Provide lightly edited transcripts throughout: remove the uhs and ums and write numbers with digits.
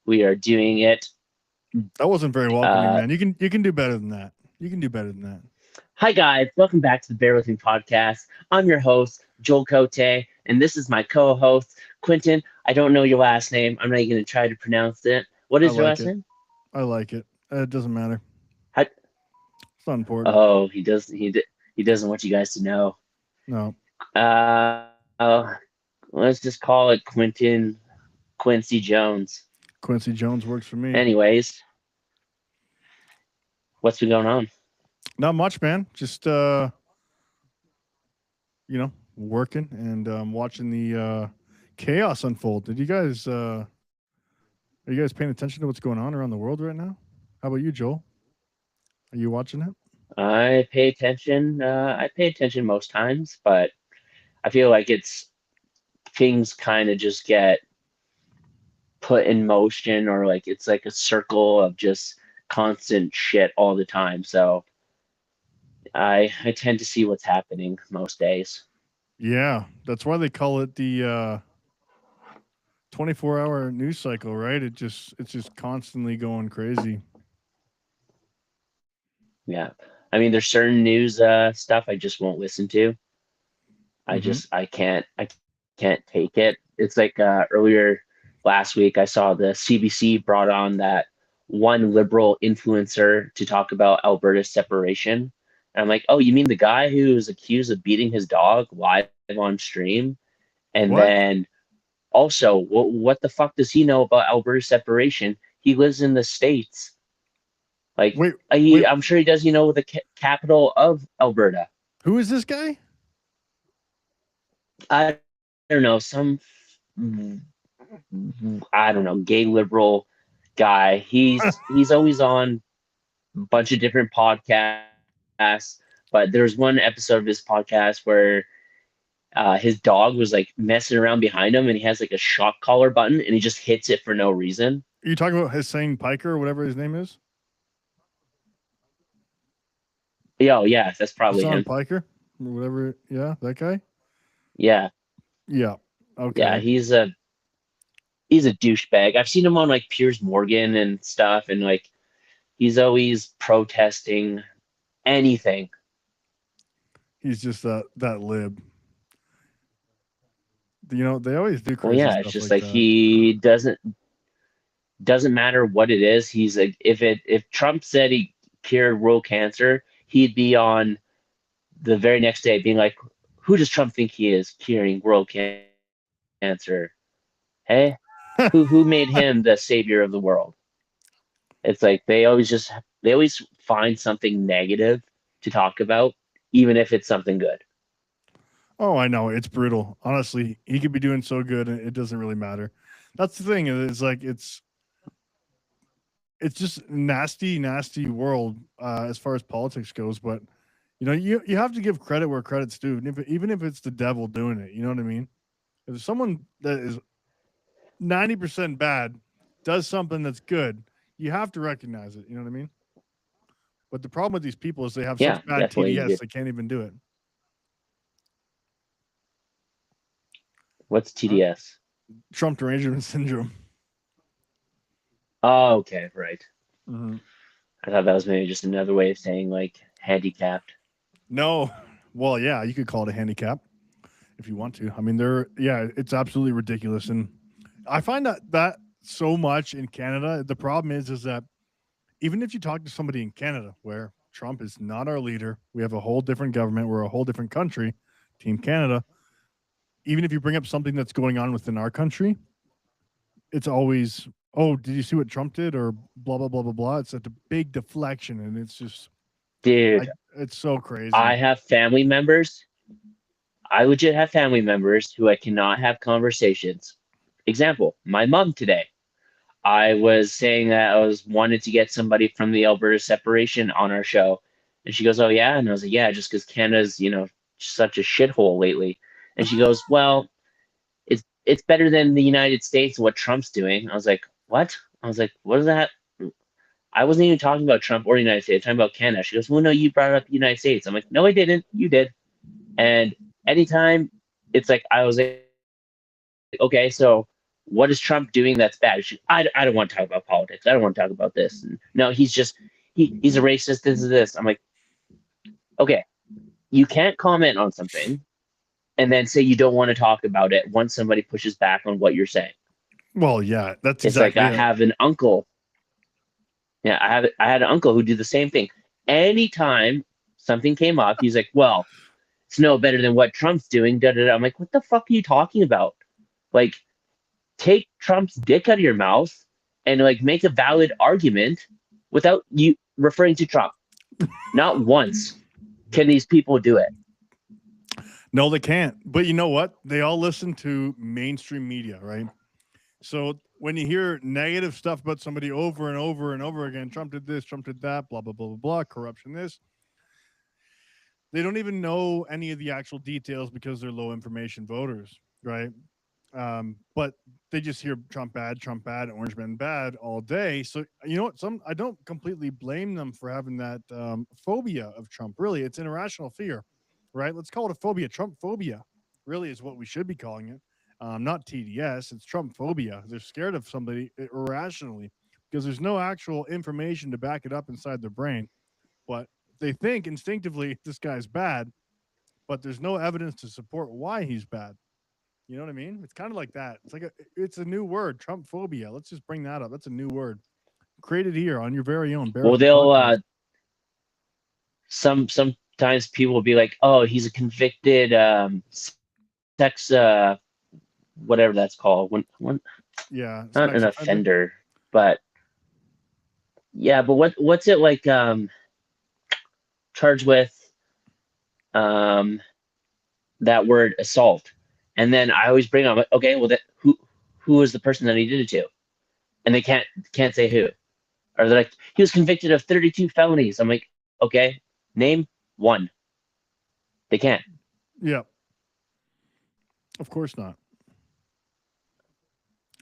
We are doing it. That wasn't very welcoming, Uh, man. You can do better than that. You can do better than that. Hi, guys. Welcome back to the Bear With Me podcast. I'm your host, Joel Cote, and this is my co host, Quentin. I don't know your last name. I'm not going to try to pronounce it. What I is your like last it. name? I like it. It doesn't matter. How, It's not important. oh, he doesn't want you guys to know. No, Let's just call it Quincy Jones. Quincy Jones works for me. Anyways, what's been going on? Not much, man. Just working and watching the chaos unfold. Did you guys are you guys paying attention to what's going on around the world right now? How about you, Joel? Are you watching it? I pay attention. I pay attention most times, but I feel like it's things kind of just get put in motion, or like it's like a circle of just constant shit all the time. So I tend to see what's happening most days. Yeah, that's why they call it the 24-hour news cycle, right? It's just constantly going crazy. Yeah. I mean, there's certain news stuff I just won't listen to. Mm-hmm. I can't take it. It's like earlier last week I saw the CBC brought on that one liberal influencer to talk about Alberta's separation. And I'm like, oh, you mean the guy who was accused of beating his dog live on stream? And What? then also, what the fuck does he know about Alberta's separation? He lives in the States. Like, Wait, wait. I'm sure he does, the capital of Alberta. Who is this guy? I don't know, I don't know, gay liberal guy. He's always on a bunch of different podcasts, but there's one episode of his podcast where his dog was like messing around behind him, and he has like a shock collar button, and he just hits it for no reason. Are you talking about Hussein Piker or whatever his name is? Yeah, oh, yeah, that's probably Hassan him. Piker or whatever. Yeah, that guy. Yeah, Yeah. yeah, Okay. he's a douchebag. I've seen him on like Piers Morgan and stuff, and like he's always protesting anything. He's just that lib. They always do Well, crazy yeah, it's stuff just like like that. he doesn't matter what it is. He's like, if Trump said he cured world cancer, he'd be on the very next day being like, "Who does Trump think he is curing world cancer? Hey, who made him the savior of the world?" It's like they always find something negative to talk about, even if it's something good. Oh, I know. It's brutal. Honestly, he could be doing so good and it doesn't really matter. That's the thing. It's like it's just nasty, nasty world as far as politics goes. But you have to give credit where credit's due, even if it's the devil doing it. You know what I mean? If someone that is 90% bad does something that's good, you have to recognize it. You know what I mean? But the problem with these people is they have Yeah, such bad definitely. TDS they can't even do it. What's Huh? TDS? Trump derangement syndrome. Oh, okay, right. Mm-hmm. I thought that was maybe just another way of saying like handicapped. No, well, yeah, you could call it a handicap if you want to. I mean, it's absolutely ridiculous, and I find that so much in Canada. The problem is that even if you talk to somebody in Canada, where Trump is not our leader, we have a whole different government, we're a whole different country, Team Canada. Even if you bring up something that's going on within our country, it's always, oh, did you see what Trump did, or blah blah blah blah blah. It's a big deflection, and it's just, Dude, I, it's so crazy. I have family members. I legit have family members who I cannot have conversations. Example, my mom today. I was saying that I was wanted to get somebody from the Alberta separation on our show. And she goes, "Oh yeah." And I was like, "Yeah, just because Canada's, such a shithole lately." And she goes, "Well, it's better than the United States, what Trump's doing." I was like, "What?" I was like, "What is that?" I wasn't even talking about Trump or the United States, I'm talking about Canada. She goes, "Well, no, you brought up the United States." I'm like, "No, I didn't. You did." And anytime it's like I was like, okay, so what is Trump doing that's bad? I don't want to talk about politics. I don't want to talk about this. And no, he's just he's a racist. This is this. I'm like, okay, you can't comment on something and then say you don't want to talk about it once somebody pushes back on what you're saying. Well, yeah, that's It's exactly like I have an uncle. Yeah, I had an uncle who did the same thing. Anytime something came up, he's like, well, it's no better than what Trump's doing. Da, da, da. I'm like, what the fuck are you talking about? Like, take Trump's dick out of your mouth and like make a valid argument without you referring to Trump. Not once can these people do it. No, they can't. But you know what? They all listen to mainstream media, right? So when you hear negative stuff about somebody over and over and over again, Trump did this, Trump did that, blah, blah, blah, blah, blah, corruption, this, they don't even know any of the actual details because they're low information voters, right? But they just hear Trump bad, Orange man bad all day. So you know what? I don't completely blame them for having that phobia of Trump. Really, it's an irrational fear, right? Let's call it a phobia. Trump phobia really is what we should be calling it. Not TDS. It's Trump phobia. They're scared of somebody irrationally because there's no actual information to back it up inside their brain. But they think instinctively this guy's bad, but there's no evidence to support why he's bad. You know what I mean? It's kind of like that. It's a new word, Trump phobia. Let's just bring that up. That's a new word. Created here on your very own. Well, they'll sometimes people will be like, oh, he's a convicted sex whatever that's called. When yeah, not an offender, but yeah, but what's it like charged with that word assault? And then I always bring up, okay, well, who is the person that he did it to? And they can't say who. Or they're like, he was convicted of 32 felonies. I'm like, okay, name one. They can't. Yeah. Of course not.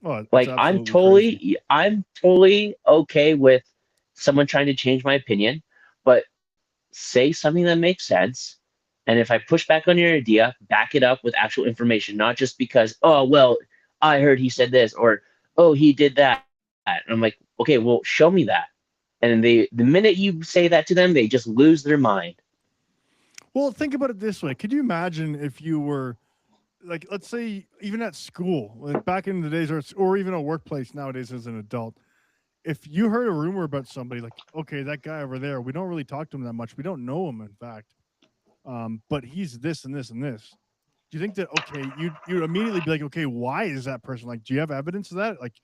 Oh, like I'm totally okay with someone trying to change my opinion, but say something that makes sense. And if I push back on your idea, back it up with actual information, not just because, oh, well, I heard he said this, or, oh, he did that. And I'm like, okay, well, show me that. And the minute you say that to them, they just lose their mind. Well, think about it this way. Could you imagine if you were, like, let's say, even at school, like back in the days, or even a workplace nowadays as an adult, if you heard a rumor about somebody, like, okay, that guy over there, we don't really talk to him that much. We don't know him, in fact. But he's this and this and this. Do you think that, okay, you'd immediately be like, okay, why is that person? Like, do you have evidence of that? Like,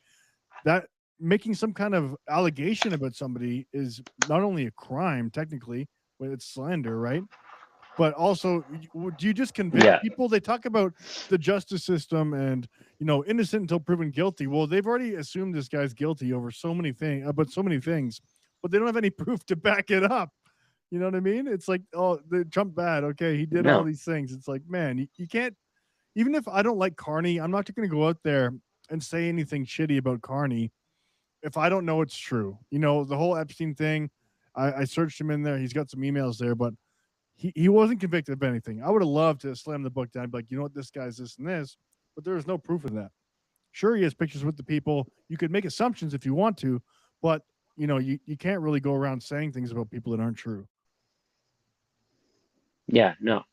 that making some kind of allegation about somebody is not only a crime, technically, when it's slander, right? But also, do you just convict people? They talk about the justice system and, innocent until proven guilty. Well, they've already assumed this guy's guilty over so many things, but they don't have any proof to back it up. You know what I mean? It's like, oh, the Trump bad. Okay, he did all these things. It's like, man, you can't, even if I don't like Carney, I'm not going to go out there and say anything shitty about Carney if I don't know it's true. The whole Epstein thing, I searched him in there. He's got some emails there, but he wasn't convicted of anything. I would have loved to slam the book down and be like, you know what, this guy's this and this, but there is no proof of that. Sure, he has pictures with the people. You could make assumptions if you want to, but, you can't really go around saying things about people that aren't true. Yeah, no.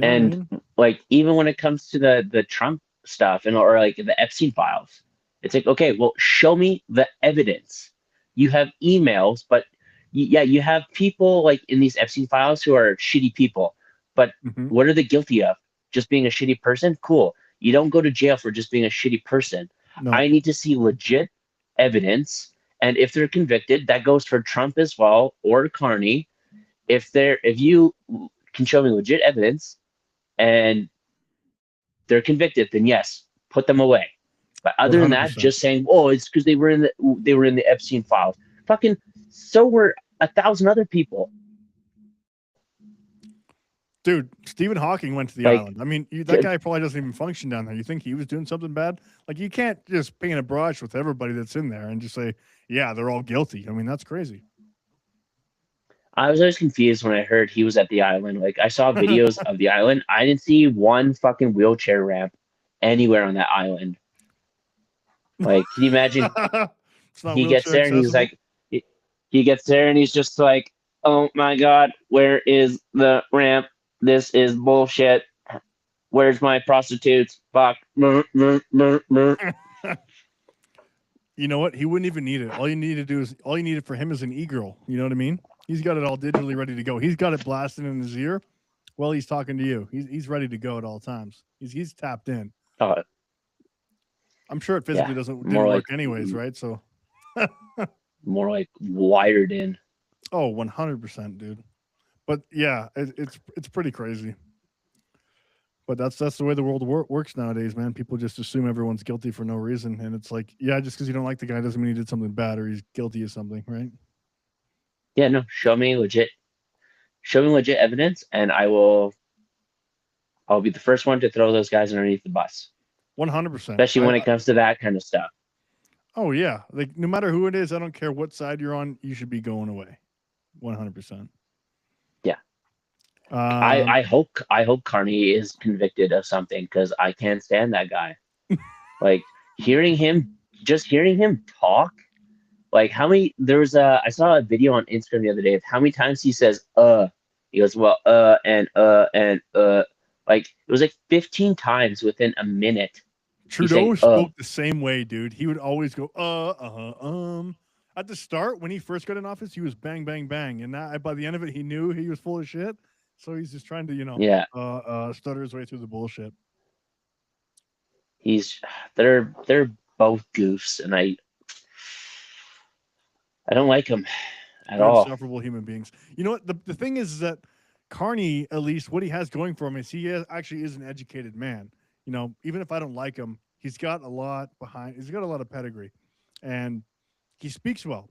And like, even when it comes to the Trump stuff or like the Epstein files, it's like, okay, well, show me the evidence. You have emails, but you have people like in these Epstein files who are shitty people. But what are they guilty of? Just being a shitty person? Cool. You don't go to jail for just being a shitty person. No. I need to see legit evidence. And if they're convicted, that goes for Trump as well, or Carney. If you can show me legit evidence and they're convicted, then yes, put them away. But other 100%. Than that, just saying, oh, it's because they were in the Epstein files. Fucking, so were 1,000 other people. Dude, Stephen Hawking went to the island. I mean, that guy probably doesn't even function down there. You think he was doing something bad? Like, you can't just paint a brush with everybody that's in there and just say, yeah, they're all guilty. I mean, that's crazy. I was always confused when I heard he was at the island. Like, I saw videos of the island. I didn't see one fucking wheelchair ramp anywhere on that island. Like, can you imagine? It's not He gets wheelchair there and he's accessible. like, he gets there and he's just like, "Oh my god, where is the ramp? This is bullshit. Where's my prostitutes? Fuck." You know what? He wouldn't even need it. All you need to do is all you needed for him is an e-girl. You know what I mean? He's got it all digitally ready to go. He's got it blasting in his ear while he's talking to you. He's ready to go at all times. He's tapped in. Oh, I'm sure it yeah, physically more didn't like work anyways, right? So more like wired in. oh, 100%, dude. But yeah, it's pretty crazy. But that's the way the world works nowadays, man. People just assume everyone's guilty for no reason, and it's like, yeah, just because you don't like the guy doesn't mean he did something bad or he's guilty of something, right? Yeah, no, show me legit evidence, and I'll be the first one to throw those guys underneath the bus, 100%. especially when it comes to that kind of stuff. Oh yeah, like no matter who it is, I don't care what side you're on, you should be going away, 100%. Yeah. Um, I hope Carney is convicted of something because I can't stand that guy. Like hearing him, just hearing him talk. Like how many? I saw a video on Instagram the other day of how many times he says He goes well and. Like it was like 15 times within a minute. He's saying Trudeau spoke the same way, dude. He would always go At the start, when he first got in office, he was bang, bang, bang, and by the end of it, he knew he was full of shit. So he's just trying to, Yeah. stutter his way through the bullshit. They're both goofs, and I don't like them at They're all. insufferable human beings. You know what? The thing is that Carney, at least what he has going for him is actually is an educated man. Even if I don't like him, he's got a lot behind. He's got a lot of pedigree, and he speaks well.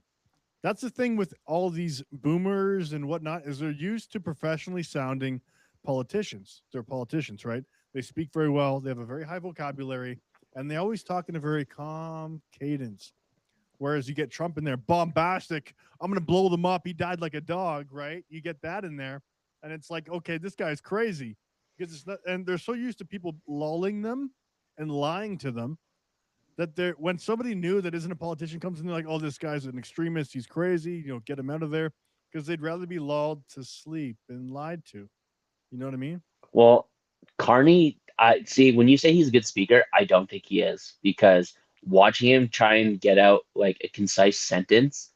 That's the thing with all these boomers and whatnot is they're used to professionally sounding politicians. They're politicians, right? They speak very well. They have a very high vocabulary, and they always talk in a very calm cadence. Whereas you get Trump in there, bombastic. I'm going to blow them up. He died like a dog, right? You get that in there, and it's like, okay, this guy's crazy because it's not, and they're so used to people lulling them and lying to them that when somebody new that isn't a politician comes in, they're like, oh, this guy's an extremist. He's crazy. Get him out of there because they'd rather be lulled to sleep and lied to. You know what I mean? Well, Carney, I see when you say he's a good speaker, I don't think he is because watching him try and get out like a concise sentence,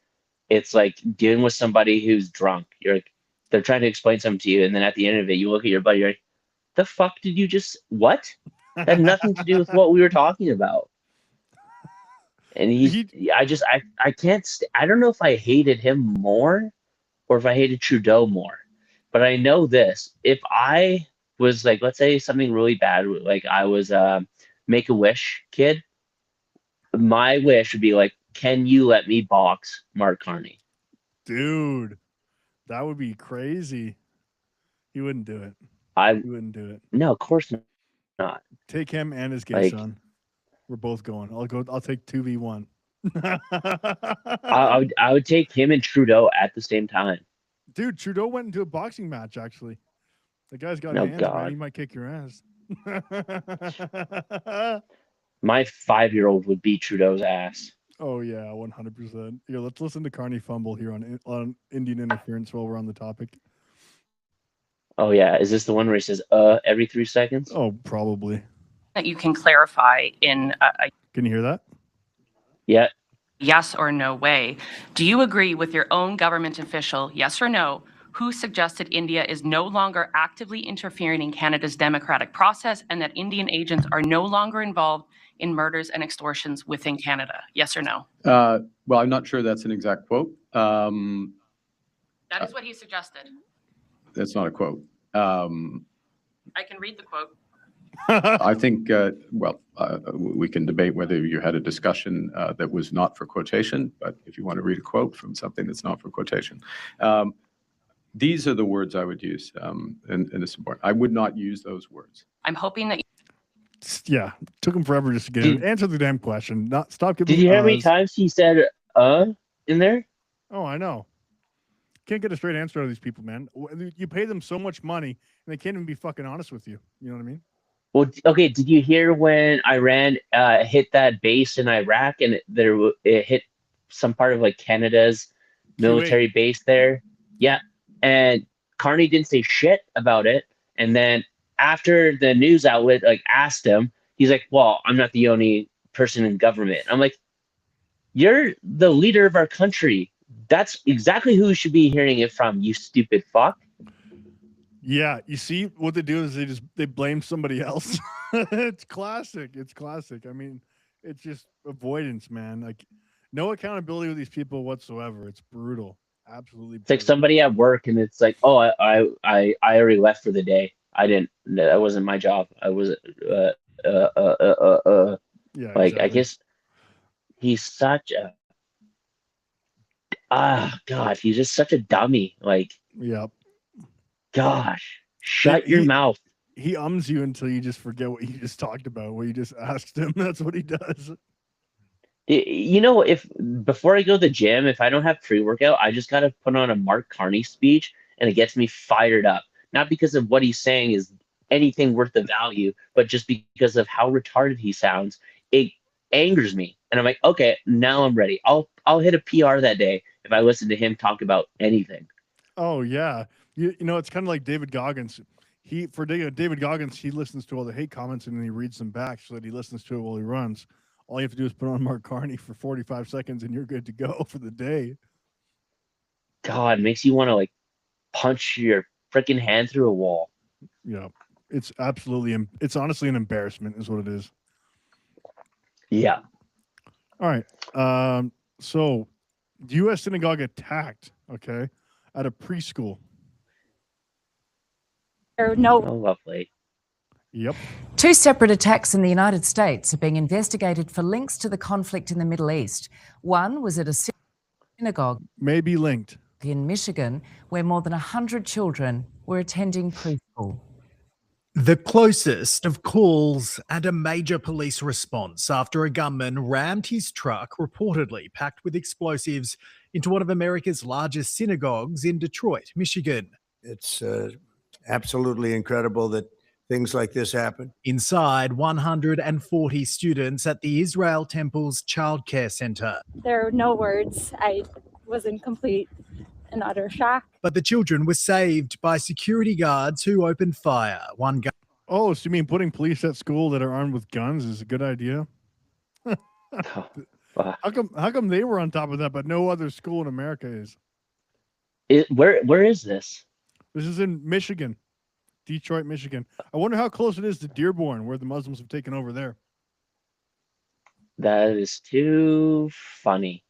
it's like dealing with somebody who's drunk. They're trying to explain something to you, and then at the end of it, you look at your buddy, you're like, the fuck did you just what? That had nothing to do with what we were talking about. And I can't, I don't know if I hated him more or if I hated Trudeau more, but I know this, if I was like, let's say something really bad, like I was a Make-A-Wish kid, my wish would be like, can you let me box Mark Carney? Dude, that would be crazy. He wouldn't do it. He wouldn't do it. No, of course not. Take him and his gay son. We're both going. I'll take 2v1. I would take him and Trudeau at the same time. Dude, Trudeau went into a boxing match, actually. The guy's got hands, man. He might kick your ass. My 5-year-old would beat Trudeau's ass. Oh, yeah, 100%. Here, let's listen to Carney fumble here on Indian interference while we're on the topic. Oh, yeah. Is this the one where he says, every 3 seconds? Oh, probably. That you can clarify in Can you hear that? Yeah. Yes or no way. Do you agree with your own government official, yes or no, who suggested India is no longer actively interfering in Canada's democratic process and that Indian agents are no longer involved in murders and extortions within Canada? Yes or no? Well, I'm not sure that's an exact quote. That is what he suggested. That's not a quote. I can read the quote. I think, we can debate whether you had a discussion that was not for quotation, but if you want to read a quote from something that's not for quotation. These are the words I would use, and it's important. I would not use those words. I'm hoping that. Yeah, took him forever just to get it. Answer the damn question. Stop giving. Did you hear how many times he said in there? Oh, I know. Can't get a straight answer out of these people, man. You pay them so much money, and they can't even be fucking honest with you. You know what I mean? Well, okay. Did you hear when Iran hit that base in Iraq and it hit some part of like Canada's Q8. military base there? Yeah, and Carney didn't say shit about it. And then after the news outlet like asked him, he's like, "Well, I'm not the only person in government." I'm like, "You're the leader of our country. That's exactly who you should be hearing it from, you stupid fuck." Yeah, you see what they do is they blame somebody else. It's classic. It's classic. I mean, it's just avoidance, man. Like no accountability with these people whatsoever. It's brutal. Absolutely It's like brutal. somebody at work, and it's like, "Oh, I already left for the day. I didn't. That wasn't my job. I was Yeah, like, I exactly. guess he's such a God. He's just such a dummy. Like, Yeah. gosh, They, shut your mouth." he ums you until you just forget what you just talked about, what you just asked him. That's what he does. You know, if before I go to the gym, if I don't have pre-workout, I just gotta put on a Mark Carney speech, and it gets me fired up. Not because of what he's saying is anything worth the value, but just because of how retarded he sounds. It angers me, and I'm like, okay, now I'm ready. I'll hit a PR that day if I listen to him talk about anything. Oh yeah, you know it's kind of like David Goggins. David Goggins, he listens to all the hate comments and then he reads them back so that he listens to it while he runs. All you have to do is put on Mark Carney for 45 seconds and you're good to go for the day. God, makes you want to like punch your freaking hand through a wall. Yeah, it's it's honestly an embarrassment, is what it is. Yeah. All right. So the U.S. synagogue attacked. Okay, at a preschool. Oh, lovely. Yep. Two separate attacks in the United States are being investigated for links to the conflict in the Middle East. One was at a synagogue Maybe linked. in Michigan, where more than 100 children were attending preschool. The closest of calls and a major police response after a gunman rammed his truck, reportedly packed with explosives, into one of America's largest synagogues in Detroit, Michigan. It's absolutely incredible that things like this happen. Inside, 140 students at the Israel Temple's childcare center. There are no words. I was in complete and utter shock. But the children were saved by security guards who opened fire. One gun. Oh, so you mean putting police at school that are armed with guns is a good idea? How come they were on top of that, but no other school in America is? Where is this? This is in Michigan, Detroit, Michigan. I wonder how close it is to Dearborn, where the Muslims have taken over there. That is too funny.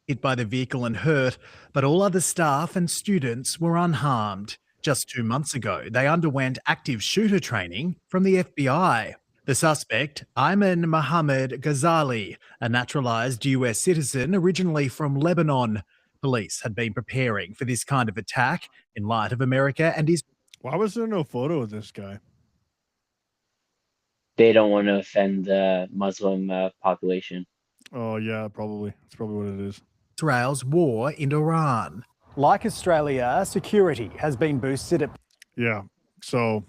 Hit by the vehicle and hurt, but all other staff and students were unharmed. Just 2 months ago, they underwent active shooter training from the FBI. The suspect, Ayman Mohammed Ghazali, a naturalized US citizen originally from Lebanon. Police had been preparing for this kind of attack in light of America and his. Why was there no photo of this guy? They don't want to offend the Muslim population. Oh yeah, probably. That's probably what it is. Israel's war in Iran. Like Australia, security has been boosted at. Yeah. So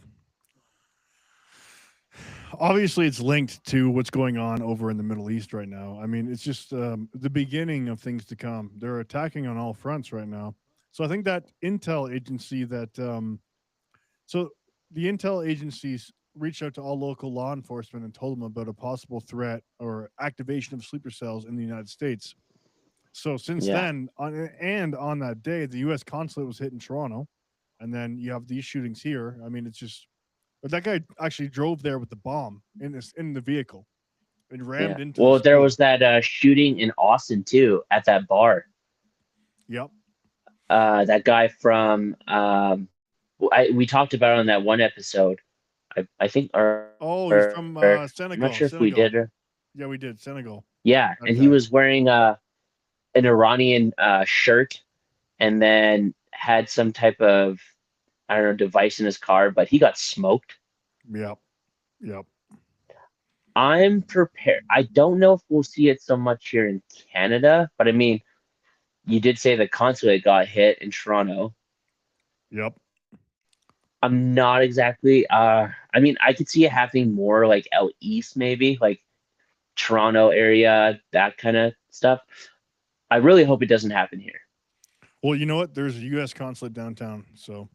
obviously it's linked to what's going on over in the Middle East right now. I mean, it's just the beginning of things to come. They're attacking on all fronts right now. So I think that intel agency that so the intel agencies reached out to all local law enforcement and told them about a possible threat or activation of sleeper cells in the United States. So since then, on that day, the U.S. consulate was hit in Toronto, and then you have these shootings here. I mean, it's just, but that guy actually drove there with the bomb in the vehicle and rammed into. Well, there was that shooting in Austin too at that bar. Yep. That guy from we talked about it on that one episode. I think. He's from Senegal. I'm not sure Senegal. if we did. Yeah, we did. Senegal. Yeah, Okay. and he was wearing an Iranian shirt, and then had some type of, I don't know, device in his car, but he got smoked. Yep. I'm prepared. I don't know if we'll see it so much here in Canada, but I mean, you did say the consulate got hit in Toronto. Yep. I'm not exactly. I mean, I could see it happening more like out east, maybe like Toronto area, that kind of stuff. I really hope it doesn't happen here. Well, you know what? There's a U.S. consulate downtown, so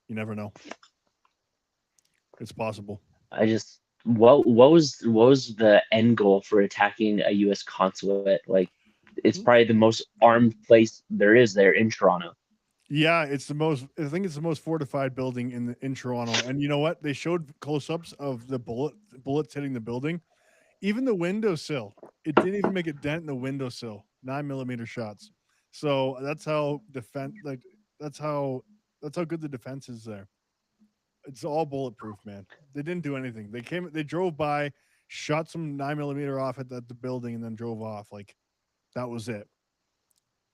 you never know. It's possible. I just what was the end goal for attacking a U.S. consulate? Like, it's probably the most armed place there is there in Toronto. Yeah, it's the most. I think it's the most fortified building in Toronto. And you know what? They showed close-ups of the bullets hitting the building. Even the windowsill, it didn't even make a dent in the windowsill. 9mm shots. So that's how that's how good the defense is there. It's all bulletproof, man. They didn't do anything. They drove by, shot some 9mm off at the building, and then drove off. Like, that was it.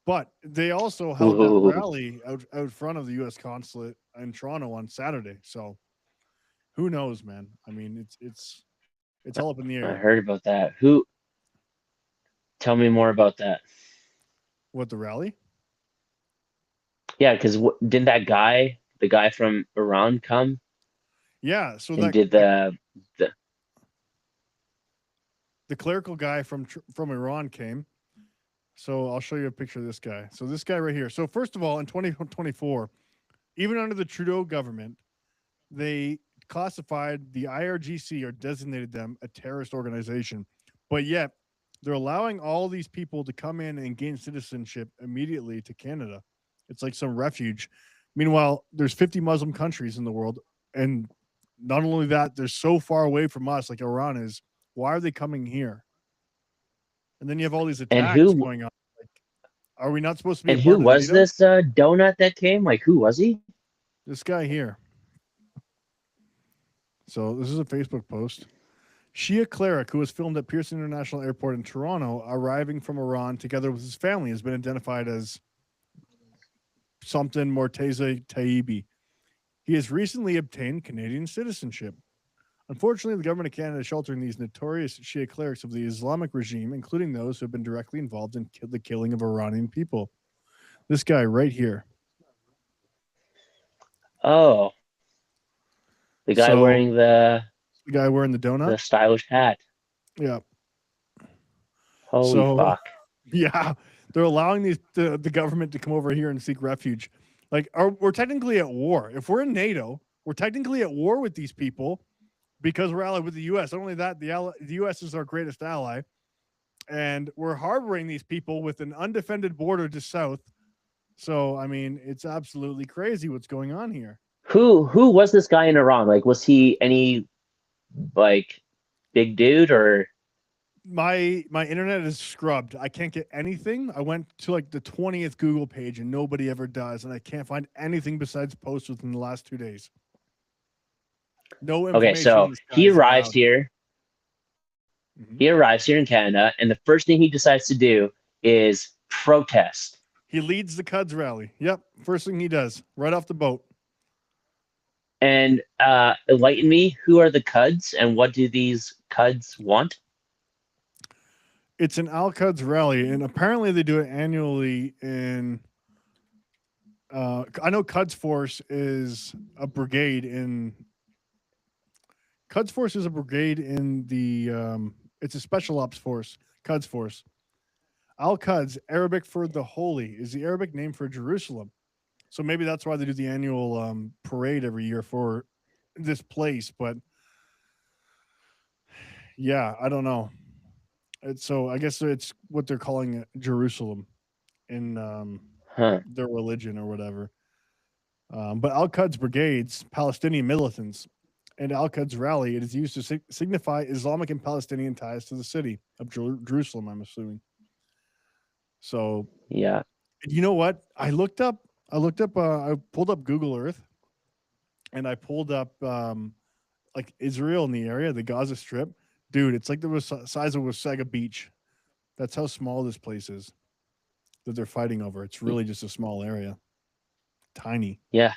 But they also held that Ooh. rally out front of the U.S. consulate in Toronto on Saturday. So who knows, man? I mean, it's all up in the I air. heard about that. Tell me more about that. What, the rally? Yeah, because didn't the guy from Iran, come Yeah. So and did the clerical guy from Iran came. So I'll show you a picture of this guy. So this guy right here. So first of all, in 2024, even under the Trudeau government, they classified the IRGC or designated them a terrorist organization. But yet they're allowing all these people to come in and gain citizenship immediately to Canada. It's like some refuge. Meanwhile, there's 50 Muslim countries in the world. And not only that, they're so far away from us, like Iran is. Why are they coming here? And then you have all these attacks going on. Like, are we not supposed to be? And who was this donut that came? Like, who was he? This guy here. So this is a Facebook post. Shia Cleric, who was filmed at Pearson International Airport in Toronto, arriving from Iran together with his family, has been identified as something Morteza Taibbi. He has recently obtained Canadian citizenship. Unfortunately, the government of Canada is sheltering these notorious Shia clerics of the Islamic regime, including those who have been directly involved in the killing of Iranian people. This guy right here. Oh, the guy wearing the donut, the stylish hat. Yeah. Holy fuck. Yeah, they're allowing the government to come over here and seek refuge. Like, we're technically at war. If we're in NATO, we're technically at war with these people. Because we're allied with the U.S. Not only that, the U.S. is our greatest ally, and we're harboring these people with an undefended border to south. So, I mean, it's absolutely crazy what's going on here. Who was this guy in Iran? Like, was he any like big dude or? My internet is scrubbed. I can't get anything. I went to like the 20th Google page, and nobody ever does, and I can't find anything besides posts within the last 2 days. No information. Okay, so he arrives here. Mm-hmm. He arrives here in Canada, and the first thing he decides to do is protest. He leads the Cuds rally. Yep, first thing he does, right off the boat. And enlighten me, who are the Cuds, and what do these Cuds want? It's an Al-Quds rally, and apparently they do it annually in... I know Cuds Force is a brigade in... Quds Force is a brigade in the, it's a special ops force, Quds Force. Al-Quds, Arabic for the holy, is the Arabic name for Jerusalem. So maybe that's why they do the annual parade every year for this place. But yeah, I don't know. So I guess it's what they're calling Jerusalem in their religion or whatever. But Al-Quds brigades, Palestinian militants, and Al-Quds rally, it is used to signify Islamic and Palestinian ties to the city of Jerusalem, I'm assuming. So, yeah. You know what? I pulled up Google Earth, and I pulled up like Israel in the area, the Gaza Strip. Dude, it's like the size of Wasaga Beach. That's how small this place is that they're fighting over. It's really just a small area. Tiny. Yeah.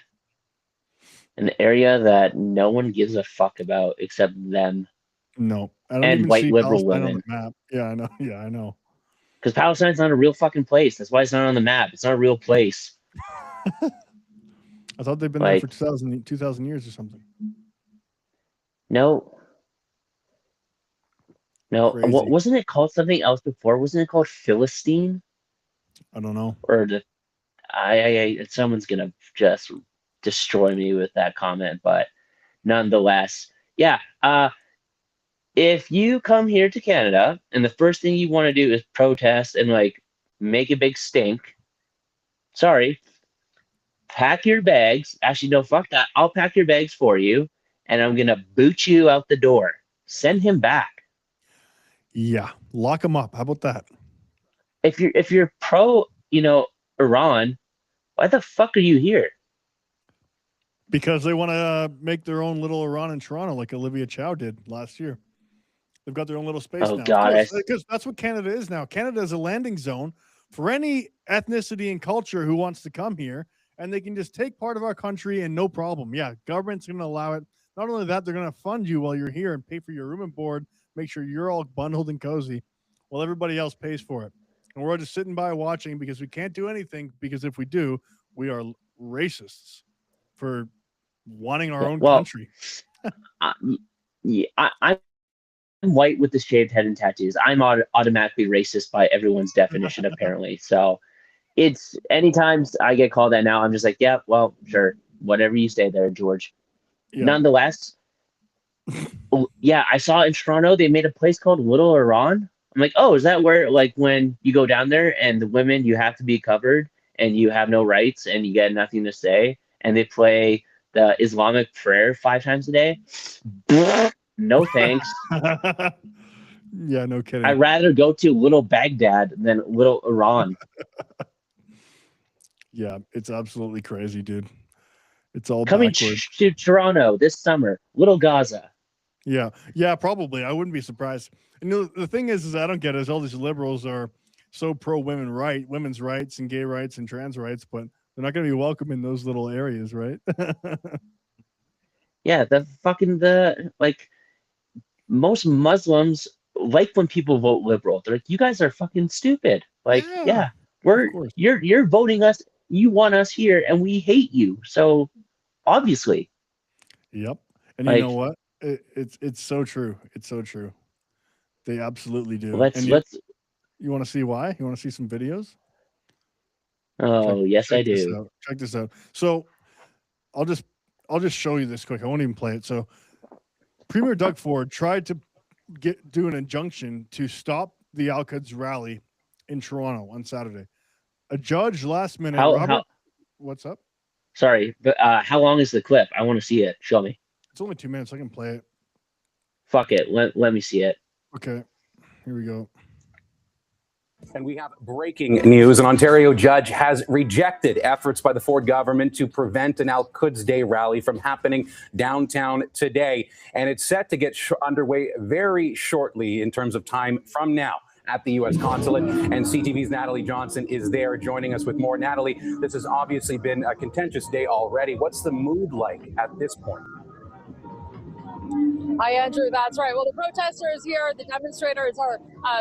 An area that no one gives a fuck about except them. No. I don't and even white see liberal Palestine women. on the map. Yeah, I know. Yeah, I know. Because Palestine's not a real fucking place. That's why it's not on the map. It's not a real place. I thought they've been Like- there for 2,000 years or something. No. Crazy. Wasn't it called something else before? Wasn't it called Philistine? I don't know. Or someone's gonna just destroy me with that comment, but nonetheless, yeah. If you come here to Canada and the first thing you want to do is protest and like make a big stink, sorry, pack your bags. Actually, no, fuck that. I'll pack your bags for you, and I'm gonna boot you out the door. Send him back. Yeah, lock him up. How about that? If you're pro, Iran, why the fuck are you here? Because they want to make their own little Iran in Toronto, like Olivia Chow did last year. They've got their own little space Oh, now. God, Because that's what Canada is now. Canada is a landing zone for any ethnicity and culture who wants to come here, and they can just take part of our country and no problem. Yeah, government's going to allow it. Not only that, they're going to fund you while you're here and pay for your room and board, make sure you're all bundled and cozy while everybody else pays for it. And we're just sitting by watching because we can't do anything, because if we do, we are racists for wanting our own country. I'm white with the shaved head and tattoos. I'm automatically racist by everyone's definition, apparently. So it's anytime I get called that now, I'm just like, yeah, well, sure, whatever you say there, George. Yeah. Nonetheless, yeah, I saw in Toronto they made a place called Little Iran. I'm like, oh, is that where, like, when you go down there and the women, you have to be covered and you have no rights and you get nothing to say, and they play the Islamic prayer 5 times a day? No thanks. Yeah, no kidding. I'd rather go to Little Baghdad than Little Iran. Yeah, it's absolutely crazy, dude. It's all Coming backwards. to Toronto this summer, Little Gaza. Yeah, probably. I wouldn't be surprised. And the thing is I don't get it, is all these liberals are so pro women's rights and gay rights and trans rights, but they're not going to be welcome in those little areas, right? Yeah, most Muslims like when people vote liberal. They're like, you guys are fucking stupid. Like, yeah, you're voting us. You want us here, and we hate you. So obviously. Yep. And you know what? It's so true. It's so true. They absolutely do. You want to see why? You want to see some videos? Oh, yes, I do. Check this out. So I'll just show you this quick. I won't even play it. So Premier Doug Ford tried to do an injunction to stop the Al-Quds rally in Toronto on Saturday. A judge last minute. What's up? Sorry, but how long is the clip? I want to see it. Show me. It's only 2 minutes. I can play it. Fuck it. Let me see it. Okay. Here we go. And we have breaking news. An Ontario judge has rejected efforts by the Ford government to prevent an Al-Quds Day rally from happening downtown today. And it's set to get underway very shortly in terms of time from now at the U.S. consulate. And CTV's Natalie Johnson is there joining us with more. Natalie, this has obviously been a contentious day already. What's the mood like at this point? Hi, Andrew. That's right. Well, the protesters here, the demonstrators are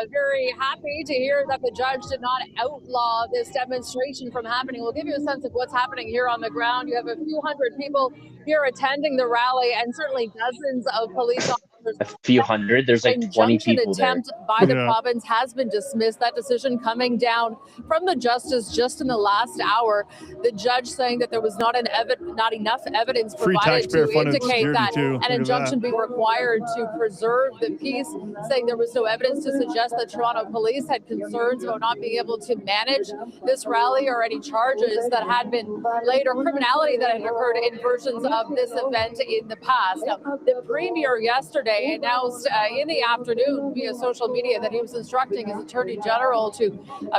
very happy to hear that the judge did not outlaw this demonstration from happening. We'll give you a sense of what's happening here on the ground. You have a few hundred people here attending the rally, and certainly dozens of police officers. A few hundred. There's like 20 people attempt there. by the province has been dismissed. That decision coming down from the justice just in the last hour. The judge saying that there was not enough evidence provided to indicate that an injunction be required to preserve the peace, saying there was no evidence to suggest that Toronto police had concerns about not being able to manage this rally or any charges that had been laid or criminality that had occurred in versions of this event in the past. Now, the Premier yesterday announced in the afternoon via social media that he was instructing his Attorney General to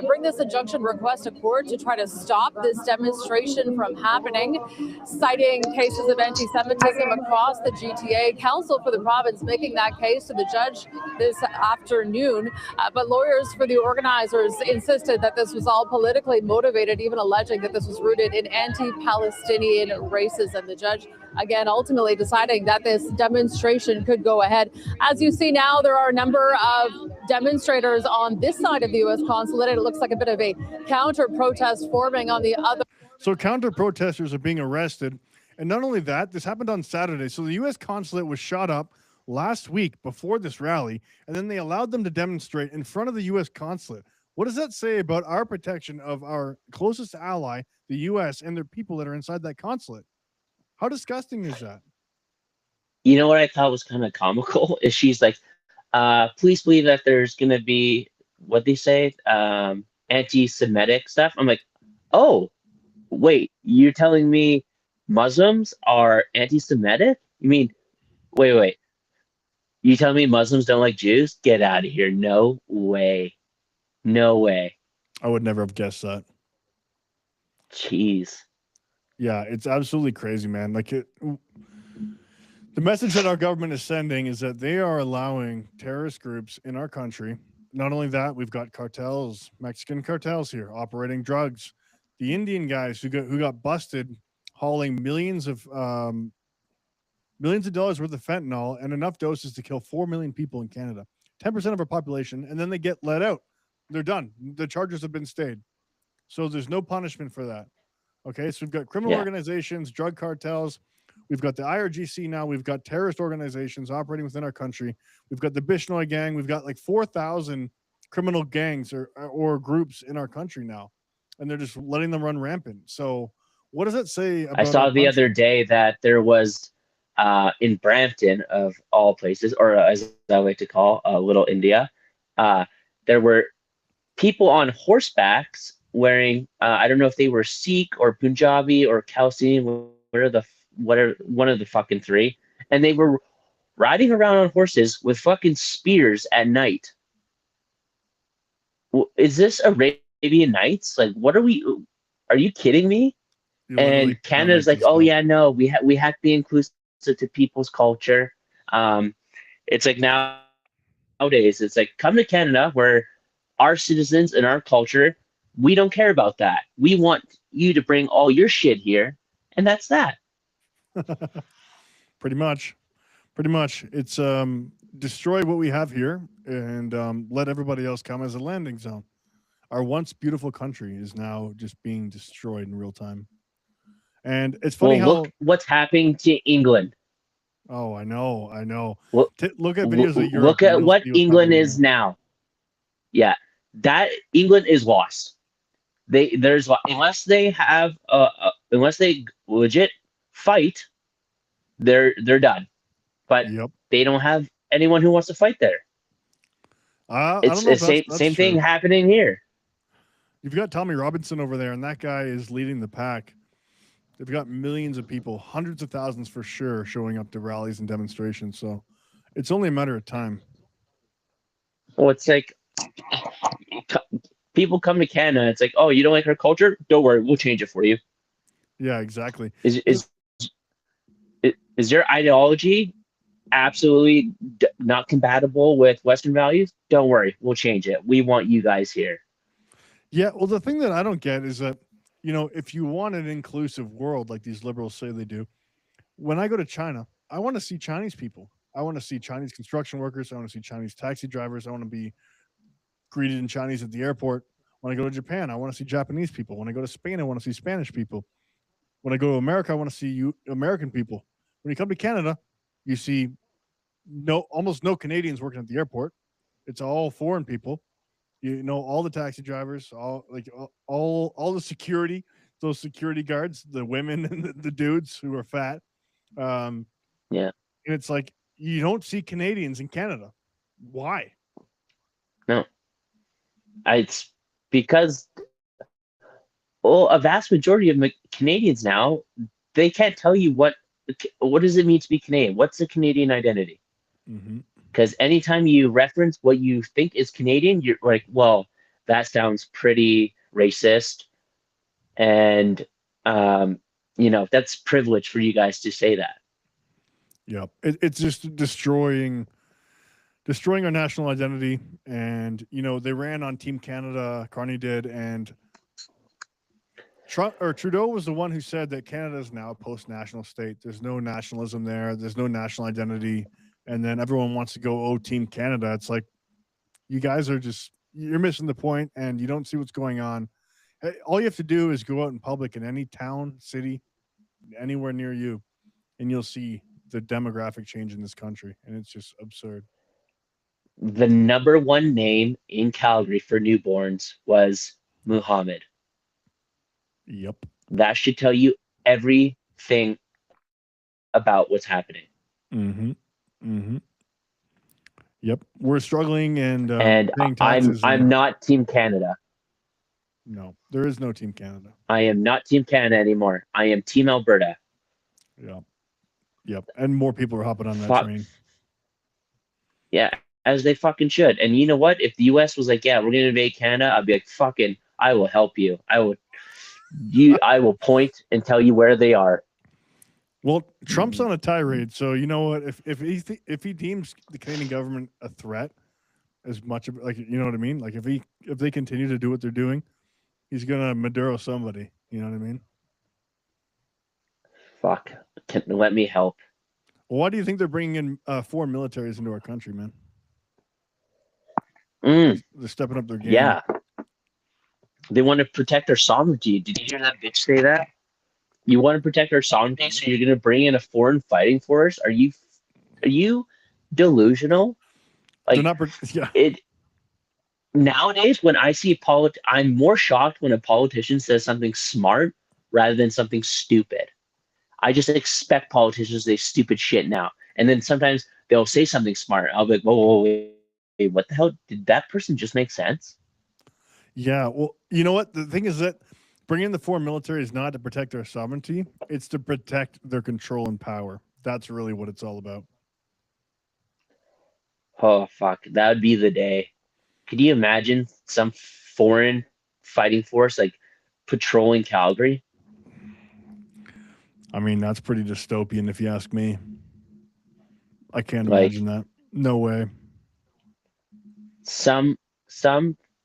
bring this injunction request to court to try to stop this demonstration from happening, citing cases of anti-Semitism across the GTA. Counsel for the province making that case to the judge this afternoon, but lawyers for the organizers insisted that this was all politically motivated, even alleging that this was rooted in anti-Palestinian racism. The judge, again, ultimately deciding that this demonstration could go ahead. As you see now, there are a number of demonstrators on this side of the U.S. consulate. It looks like a bit of a counter protest forming on the other. So counter protesters are being arrested. And not only that, this happened on Saturday. So the U.S. consulate was shot up last week before this rally, and then they allowed them to demonstrate in front of the U.S. consulate. What does that say about our protection of our closest ally, the U.S., and their people that are inside that consulate? How disgusting is that? You know what I thought was kind of comical is she's like, please believe that there's going to be, what they say, anti-Semitic stuff. I'm like, oh, wait, you're telling me Muslims are anti-Semitic? You mean, wait. You tell me Muslims don't like Jews? Get out of here. No way. No way. I would never have guessed that. Jeez. Yeah, it's absolutely crazy, man. Like the message that our government is sending is that they are allowing terrorist groups in our country. Not only that, we've got cartels, Mexican cartels here operating drugs. The Indian guys who got busted hauling millions of dollars worth of fentanyl and enough doses to kill 4 million people in Canada, 10% of our population, and then they get let out. They're done. The charges have been stayed. So there's no punishment for that. Okay, so we've got criminal organizations, drug cartels. We've got the IRGC now. We've got terrorist organizations operating within our country. We've got the Bishnoi gang. We've got like 4,000 criminal gangs or groups in our country now, and they're just letting them run rampant. So what does that say about I saw the other day that there was in Brampton, of all places, or as I like to call Little India, there were people on horsebacks wearing, I don't know if they were Sikh or Punjabi or Khalsin, whatever, one of the fucking three, and they were riding around on horses with fucking spears at night. Is this Arabian Nights? Like, what are we? Are you kidding me? And Canada's like, oh yeah, no, we have to be inclusive to people's culture. It's like nowadays, it's like, come to Canada where our citizens and our culture, we don't care about that. We want you to bring all your shit here, and that's that. Pretty much. It's destroy what we have here and let everybody else come as a landing zone. Our once beautiful country is now just being destroyed in real time. And it's funny look what's happening to England. Oh, I know. Look at videos of Europe. Look at what England is now. Yeah, that England is lost. Unless they legit fight, they're done. But they don't have anyone who wants to fight there. It's the same thing happening here. You've got Tommy Robinson over there, and that guy is leading the pack. They've got millions of people, hundreds of thousands for sure, showing up to rallies and demonstrations. So it's only a matter of time. Well, it's like people come to Canada. It's like, oh, you don't like our culture? Don't worry, we'll change it for you. Yeah, exactly. Is your ideology absolutely not compatible with Western values? Don't worry, we'll change it. We want you guys here. Yeah, well, the thing that I don't get is that, if you want an inclusive world like these liberals say they do, when I go to China, I want to see Chinese people. I want to see Chinese construction workers. I want to see Chinese taxi drivers. I want to be greeted in Chinese at the airport. When I go to Japan, I want to see Japanese people. When I go to Spain, I want to see Spanish people. When I go to America, I want to see American people. When you come to Canada, you see almost no Canadians working at the airport. It's all foreign people. All the taxi drivers, all the security, those security guards, the women and the dudes who are fat. Yeah. And it's like, you don't see Canadians in Canada. Why? No. It's because, a vast majority of Canadians now, they can't tell you what does it mean to be Canadian? What's the Canadian identity? Mm-hmm. Because anytime you reference what you think is Canadian, you're like, well, that sounds pretty racist. And, that's privilege for you guys to say that. Yeah. It's just destroying our national identity. And, they ran on Team Canada, Carney did. And Trudeau was the one who said that Canada is now a post-national state. There's no nationalism there. There's no national identity. And then everyone wants to go, Team Canada. It's like, you guys are you're missing the point and you don't see what's going on. Hey, all you have to do is go out in public in any town, city, anywhere near you, and you'll see the demographic change in this country, and it's just absurd. The number one name in Calgary for newborns was Muhammad. Yep. That should tell you everything about what's happening. Mm-hmm. Mm-hmm. Yep. We're struggling and paying I'm taxes. not Team Canada. No, there is no Team Canada. I am not Team Canada anymore. I am Team Alberta. Yeah. Yep. And more people are hopping on that train. Yeah, as they fucking should. And you know what? If the US was like, yeah, we're gonna invade Canada, I'd be like, fucking, I will help you. I will point and tell you where they are. Well, Trump's on a tirade, so you know what? If he deems the Canadian government a threat as much of, like, you know what I mean? Like if they continue to do what they're doing, he's gonna Maduro somebody. You know what I mean? Fuck. Let me help. Well, why do you think they're bringing in foreign militaries into our country, man? They're stepping up their game. Yeah. They want to protect our sovereignty. Did you hear that bitch say that? You want to protect our sovereignty, so you're going to bring in a foreign fighting force? Are you delusional? Like, nowadays, when I see I'm more shocked when a politician says something smart rather than something stupid. I just expect politicians to say stupid shit now. And then sometimes they'll say something smart. I'll be like, whoa, wait, what the hell? Did that person just make sense? Yeah, well, you know what? The thing is that bringing in the foreign military is not to protect our sovereignty. It's to protect their control and power. That's really what it's all about. Oh, fuck. That would be the day. Could you imagine some foreign fighting force like patrolling Calgary? I mean, that's pretty dystopian if you ask me. I can't imagine that. No way. Some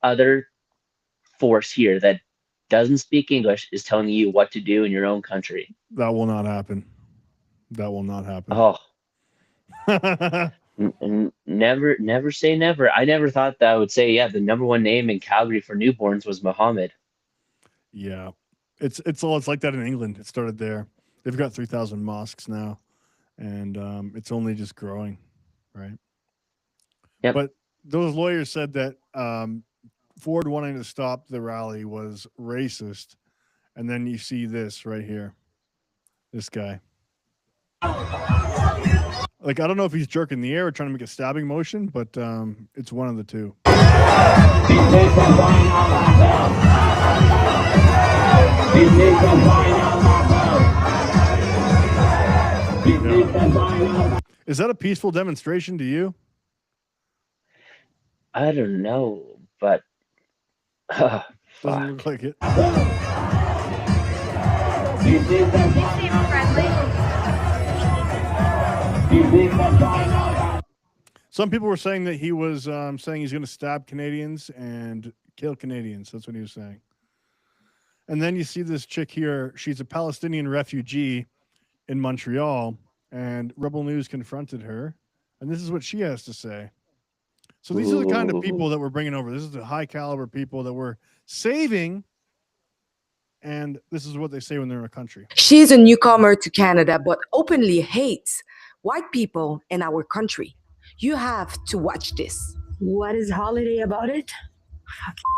other force here that doesn't speak English is telling you what to do in your own country. That will not happen. That will not happen. Oh. Never say never. I never thought that I would say, yeah, the number one name in Calgary for newborns was Muhammad. Yeah. It's like that in England. It started there. They've got 3,000 mosques now, and it's only just growing, right? Yep. But those lawyers said that Ford wanting to stop the rally was racist, and then you see this right here, this guy. Like, I don't know if he's jerking the air or trying to make a stabbing motion, but it's one of the two. Is that a peaceful demonstration to you? I don't know, but doesn't look like it. Some people were saying that he was saying he's going to stab Canadians and kill Canadians. That's what he was saying. And then you see this chick here. She's a Palestinian refugee in Montreal, and Rebel News confronted her, and this is what she has to say. So these are the kind of people that we're bringing over. This is the high caliber people that we're saving, and this is what they say when they're in a country. She's a newcomer to Canada, but openly hates white people in our country. You have to watch this. What is holiday about it?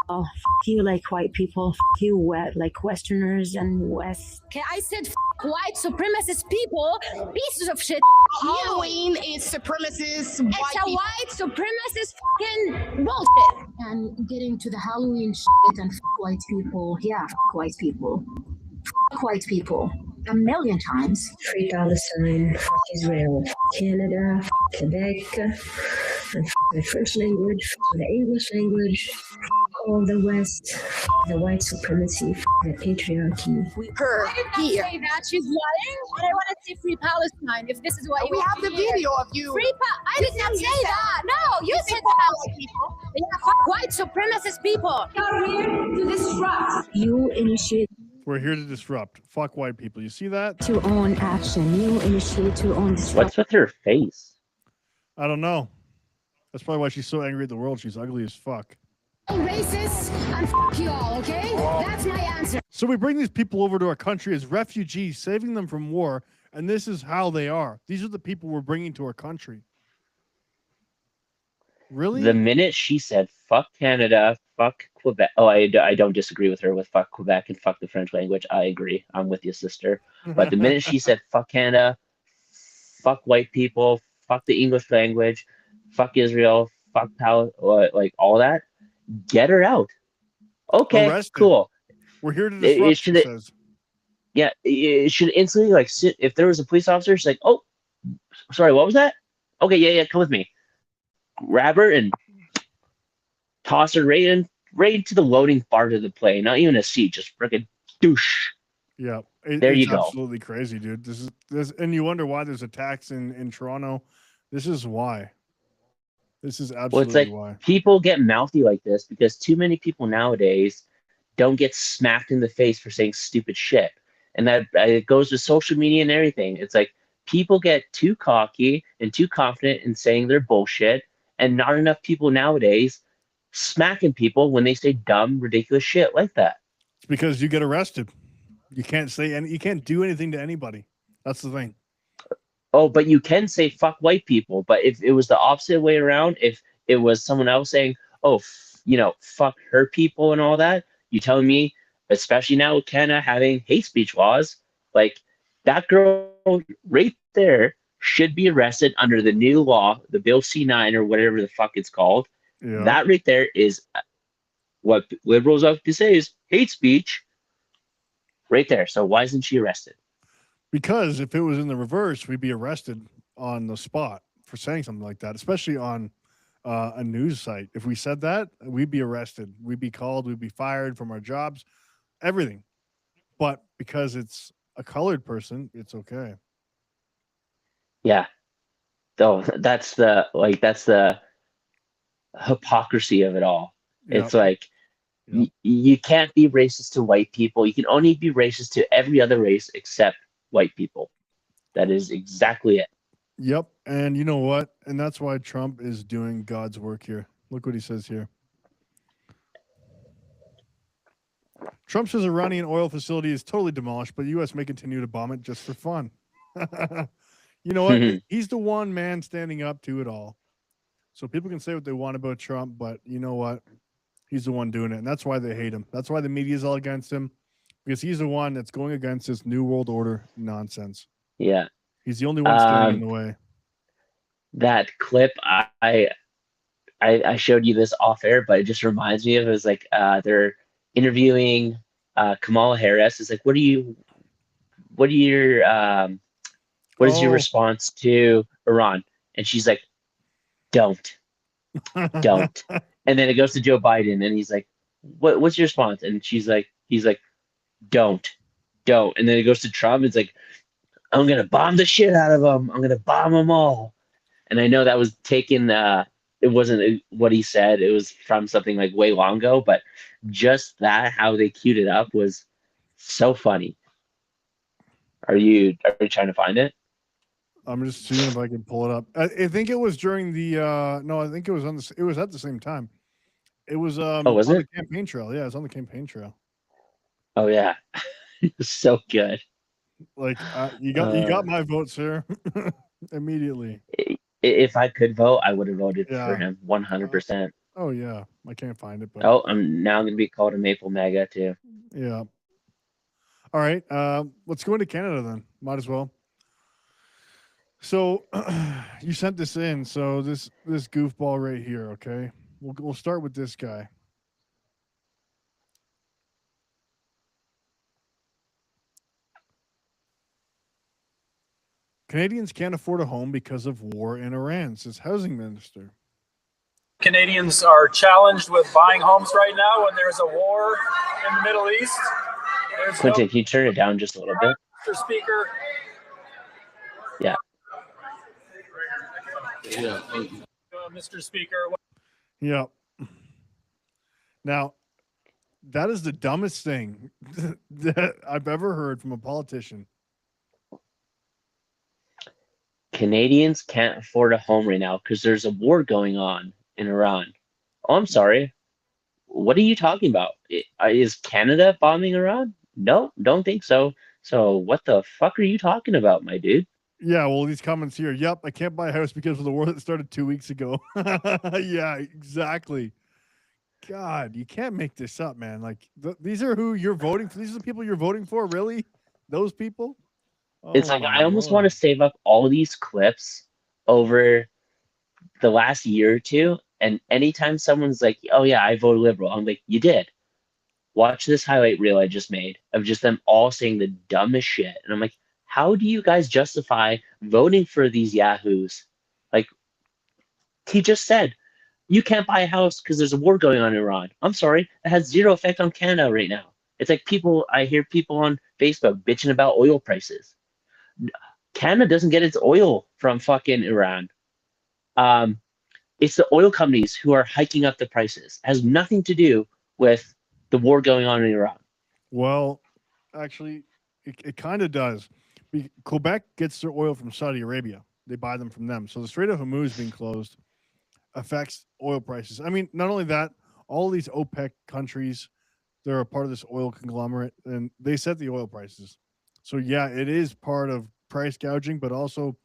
Fuck you like white people. Fuck you like Westerners and West. Okay, I said white supremacist people, pieces of shit. Halloween is supremacist. It's a white supremacist fucking bullshit. And getting to the Halloween shit and white people. Yeah, white people. White people. A million times. Free Palestine, Israel, Canada, Quebec, and the French language, the English language, all the West, the white supremacy, the patriarchy. Her here. Say that she's lying, and I want to see Free Palestine. If this is what we have the video of you. I did not say that. No, you said that. People. Yeah, white supremacist people. You're here to disrupt. You initiate. We're here to disrupt. Fuck white people. You see that? Your own action. You initiate your own disruption. What's with her face? I don't know. That's probably why she's so angry at the world. She's ugly as fuck. Racists and fuck you all, okay? That's my answer. So we bring these people over to our country as refugees, saving them from war, and this is how they are. These are the people we're bringing to our country. Really? The minute she said "fuck Canada," "fuck Quebec," oh, I don't disagree with her with "fuck Quebec" and "fuck the French language." I agree. I'm with you, sister. But the minute she said "fuck Canada," "fuck white people," "fuck the English language," "fuck Israel," "fuck like all that, get her out. Okay, Arrested. cool. We're here to disrupt. She says. Yeah, it should instantly like sit. If there was a police officer, it's like, oh, sorry, what was that? Okay, yeah, come with me. Grab her and toss her right into the loading part of the plane. Not even a seat, just freaking douche. Yeah, there you go. Absolutely crazy, dude. This is, and you wonder why there's attacks in Toronto. This is why. This is absolutely well, it's like why people get mouthy like this because too many people nowadays don't get smacked in the face for saying stupid shit, and that it goes to social media and everything. It's like people get too cocky and too confident in saying their bullshit. And not enough people nowadays smacking people when they say dumb, ridiculous shit like that. It's because you get arrested. You can't say you can't do anything to anybody. That's the thing. Oh, but you can say fuck white people. But if it was the opposite way around, if it was someone else saying, oh, fuck her people and all that, you telling me, especially now with Canada having hate speech laws, like that girl right there should be arrested under the new law, the Bill C-9 or whatever the fuck it's called. Yeah. That right there is what liberals have to say is hate speech right there. So why isn't she arrested? Because if it was in the reverse, we'd be arrested on the spot for saying something like that, especially on a news site. If we said that, we'd be arrested. We'd be called. We'd be fired from our jobs, everything. But because it's a colored person, it's okay. Yeah. So that's the hypocrisy of it all. Yep. It's like you can't be racist to white people. You can only be racist to every other race except white people. That is exactly it. Yep. And you know what? And that's why Trump is doing God's work here. Look what he says here. Trump says Iranian oil facility is totally demolished, but the U.S. may continue to bomb it just for fun. You know what? He's the one man standing up to it all. So people can say what they want about Trump, but you know what? He's the one doing it. And that's why they hate him. That's why the media is all against him, because he's the one that's going against this New World Order nonsense. Yeah. He's the only one standing in the way. That clip, I showed you this off air, but it just reminds me of it was like they're interviewing Kamala Harris. It's like, what is your response to Iran? And she's like, don't. And then it goes to Joe Biden and he's like, what's your response? And he's like, don't. And then it goes to Trump. It's like, I'm going to bomb the shit out of them. I'm going to bomb them all. And I know that was taken, it wasn't what he said. It was from something like way long ago, but just that, how they queued it up was so funny. Are you trying to find it? I'm just seeing if I can pull it up. I think it was during the no, I think it was it was at the same time. It was was on it? the campaign trail. Yeah, it's on the campaign trail. Oh yeah. It was so good. Like you got my vote, sir. Immediately. If I could vote, I would have voted for him 100%. Oh yeah, I can't find it. But I'm now going to be called a Maple Mega too. Yeah. All right. Let's go into Canada then. Might as well. So you sent this in. So this goofball right here. Okay, we'll start with this guy. Canadians can't afford a home because of war in Iran, says housing minister. Canadians are challenged with buying homes right now when there's a war in the Middle East. Quentin, can you turn it down just a little bit? Mr. Speaker. Yeah. Mr. Speaker. Yeah. Now, that is the dumbest thing that I've ever heard from a politician. Canadians can't afford a home right now because there's a war going on in Iran. Oh, I'm sorry. what are you talking about? Is Canada bombing Iran? No, don't think so. So what the fuck are you talking about, my dude? Yeah, well, these comments here. Yep, I can't buy a house because of the war that started 2 weeks ago. Yeah, exactly. God, you can't make this up, man. Like these are who you're voting for. These are the people you're voting for. Really, those people? It's Oh like my I almost want Lord. to save up all these clips over the last year or two, and anytime someone's like, "Oh yeah, I voted liberal," I'm like, "You did." Watch this highlight reel I just made of just them all saying the dumbest shit, and I'm like, "How do you guys justify voting for these yahoos?" Like he just said, you can't buy a house because there's a war going on in Iran. I'm sorry, it has zero effect on Canada right now. It's like I hear people on Facebook bitching about oil prices. Canada doesn't get its oil from fucking Iran. It's the oil companies who are hiking up the prices. It has nothing to do with the war going on in Iran. Well, actually, it kind of does. Quebec gets their oil from Saudi Arabia. They buy them from them. So the Strait of Hormuz being closed affects oil prices. I mean, not only that, all these OPEC countries, they're a part of this oil conglomerate, and they set the oil prices. So yeah, it is part of price gouging, but also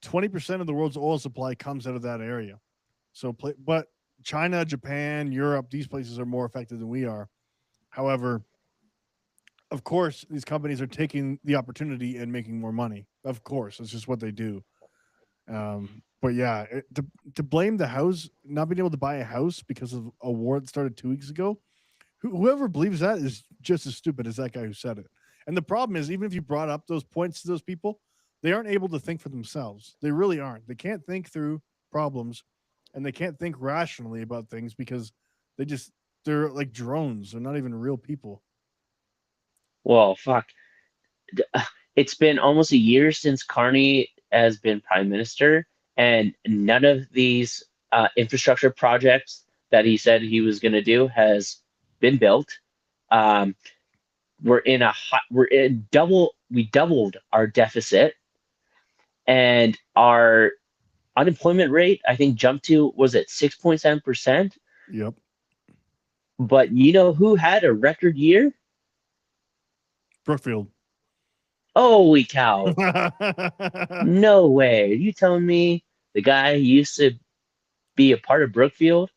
20% of the world's oil supply comes out of that area. So, but China, Japan, Europe, these places are more affected than we are. However, of course, these companies are taking the opportunity and making more money. Of course, it's just what they do. But yeah, to blame the house, not being able to buy a house because of a war that started 2 weeks ago, whoever believes that is just as stupid as that guy who said it. And the problem is, even if you brought up those points to those people, they aren't able to think for themselves. They really aren't. They can't think through problems, and they can't think rationally about things because they're like drones. They're not even real people. Well, fuck. It's been almost a year since Carney has been prime minister, and none of these infrastructure projects that he said he was going to do has been built. We doubled our deficit, and our unemployment rate, I think, jumped to, was it 6.7%? Yep. But you know who had a record year? Brookfield. Holy cow. No way. Are you telling me the guy who used to be a part of Brookfield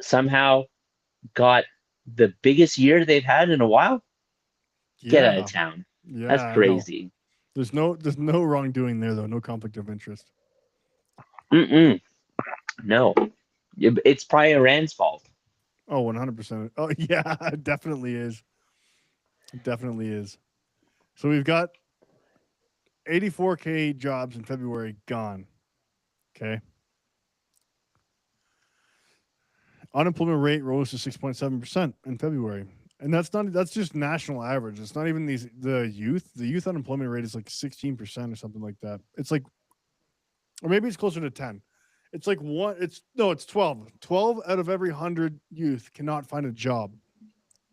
somehow got the biggest year they've had in a while? Get out of town. Yeah, That's crazy. No. There's no wrongdoing there though. No conflict of interest. No. It's probably Iran's fault. Oh, 100%. Oh yeah, it definitely is. It definitely is. So we've got 84K jobs in February gone. Okay. Unemployment rate rose to 6.7% in February. And that's just national average. It's not even the youth unemployment rate is like 16% or something like that. It's like, or maybe it's closer to 10. It's like it's 12. 12 out of every 100 youth cannot find a job.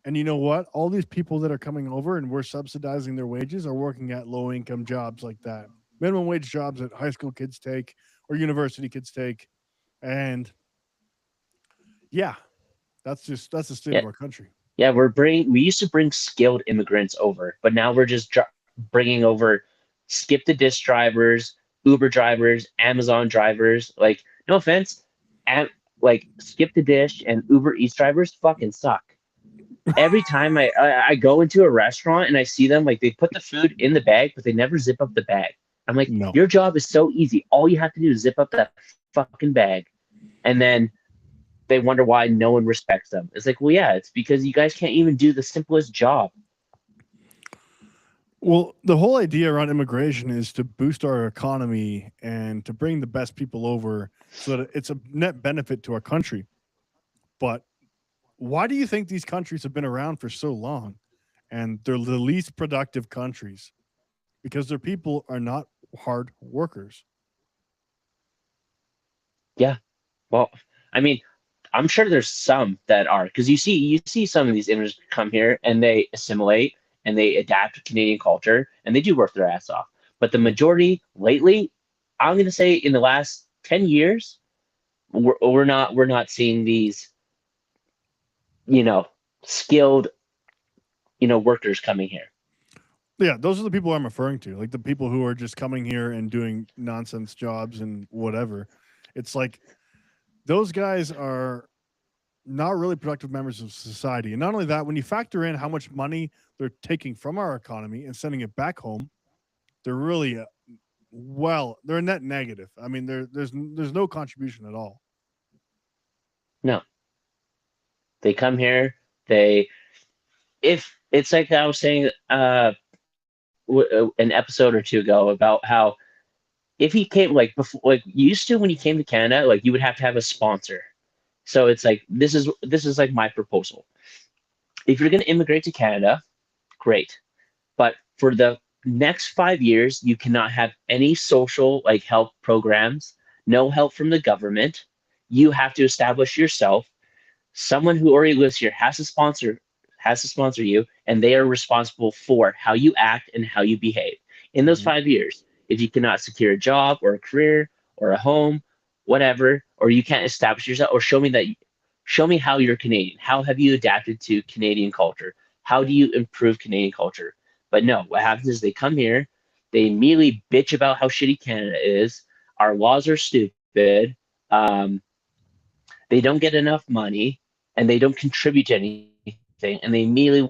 And you know what? All these people that are coming over and we're subsidizing their wages are working at low income jobs like that. Minimum wage jobs that high school kids take or university kids take. And yeah, that's the state of our country. Yeah, we used to bring skilled immigrants over, but now we're just bringing over skip the dish drivers, Uber drivers, Amazon drivers. Like, no offense, like skip the dish and Uber Eats drivers fucking suck. Every time I go into a restaurant and I see them, like they put the food in the bag, but they never zip up the bag. I'm like, no. Your job is so easy. All you have to do is zip up that fucking bag, and then they wonder why no one respects them. It's like, well, yeah, it's because you guys can't even do the simplest job. Well, the whole idea around immigration is to boost our economy and to bring the best people over so that it's a net benefit to our country. But why do you think these countries have been around for so long and they're the least productive countries? Because their people are not hard workers. Yeah. Well, I mean, I'm sure there's some that are, because you see some of these immigrants come here and they assimilate and they adapt to Canadian culture and they do work their ass off. But the majority lately, I'm going to say in the last 10 years, we're not seeing these, skilled, workers coming here. Yeah, those are the people I'm referring to, like the people who are just coming here and doing nonsense jobs and whatever. It's like those guys are not really productive members of society. And not only that, when you factor in how much money they're taking from our economy and sending it back home, they're really, they're a net negative. I mean, there's no contribution at all. No. They come here, if it's like I was saying an episode or two ago about how if he came like before, like used to when he came to Canada, like you would have to have a sponsor. So it's like this is like my proposal. If you're going to immigrate to Canada, great, but for the next 5 years, you cannot have any social like help programs, no help from the government. You have to establish yourself. Someone who already lives here has to sponsor you, and they are responsible for how you act and how you behave. In those 5 years, if you cannot secure a job or a career or a home, whatever, or you can't establish yourself, or show me how you're Canadian. How have you adapted to Canadian culture? How do you improve Canadian culture? But no, what happens is they come here, they immediately bitch about how shitty Canada is. Our laws are stupid. They don't get enough money, and they don't contribute to anything. And they immediately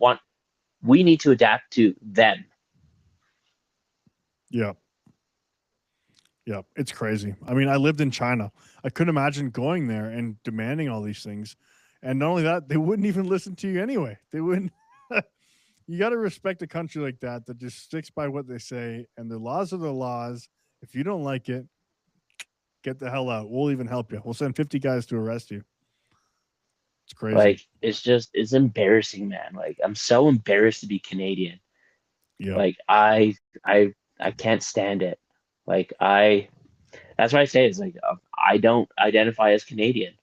we need to adapt to them. Yeah. Yeah, it's crazy. I mean, I lived in China. I couldn't imagine going there and demanding all these things. And not only that, they wouldn't even listen to you anyway. They wouldn't. You got to respect a country like that just sticks by what they say, and their laws are their laws. If you don't like it, get the hell out. We'll even help you. We'll send 50 guys to arrest you. It's crazy. Like, it's embarrassing, man. Like, I'm so embarrassed to be Canadian. Yeah. Like, I can't stand it. Like, that's what I say. It's like, I don't identify as Canadian.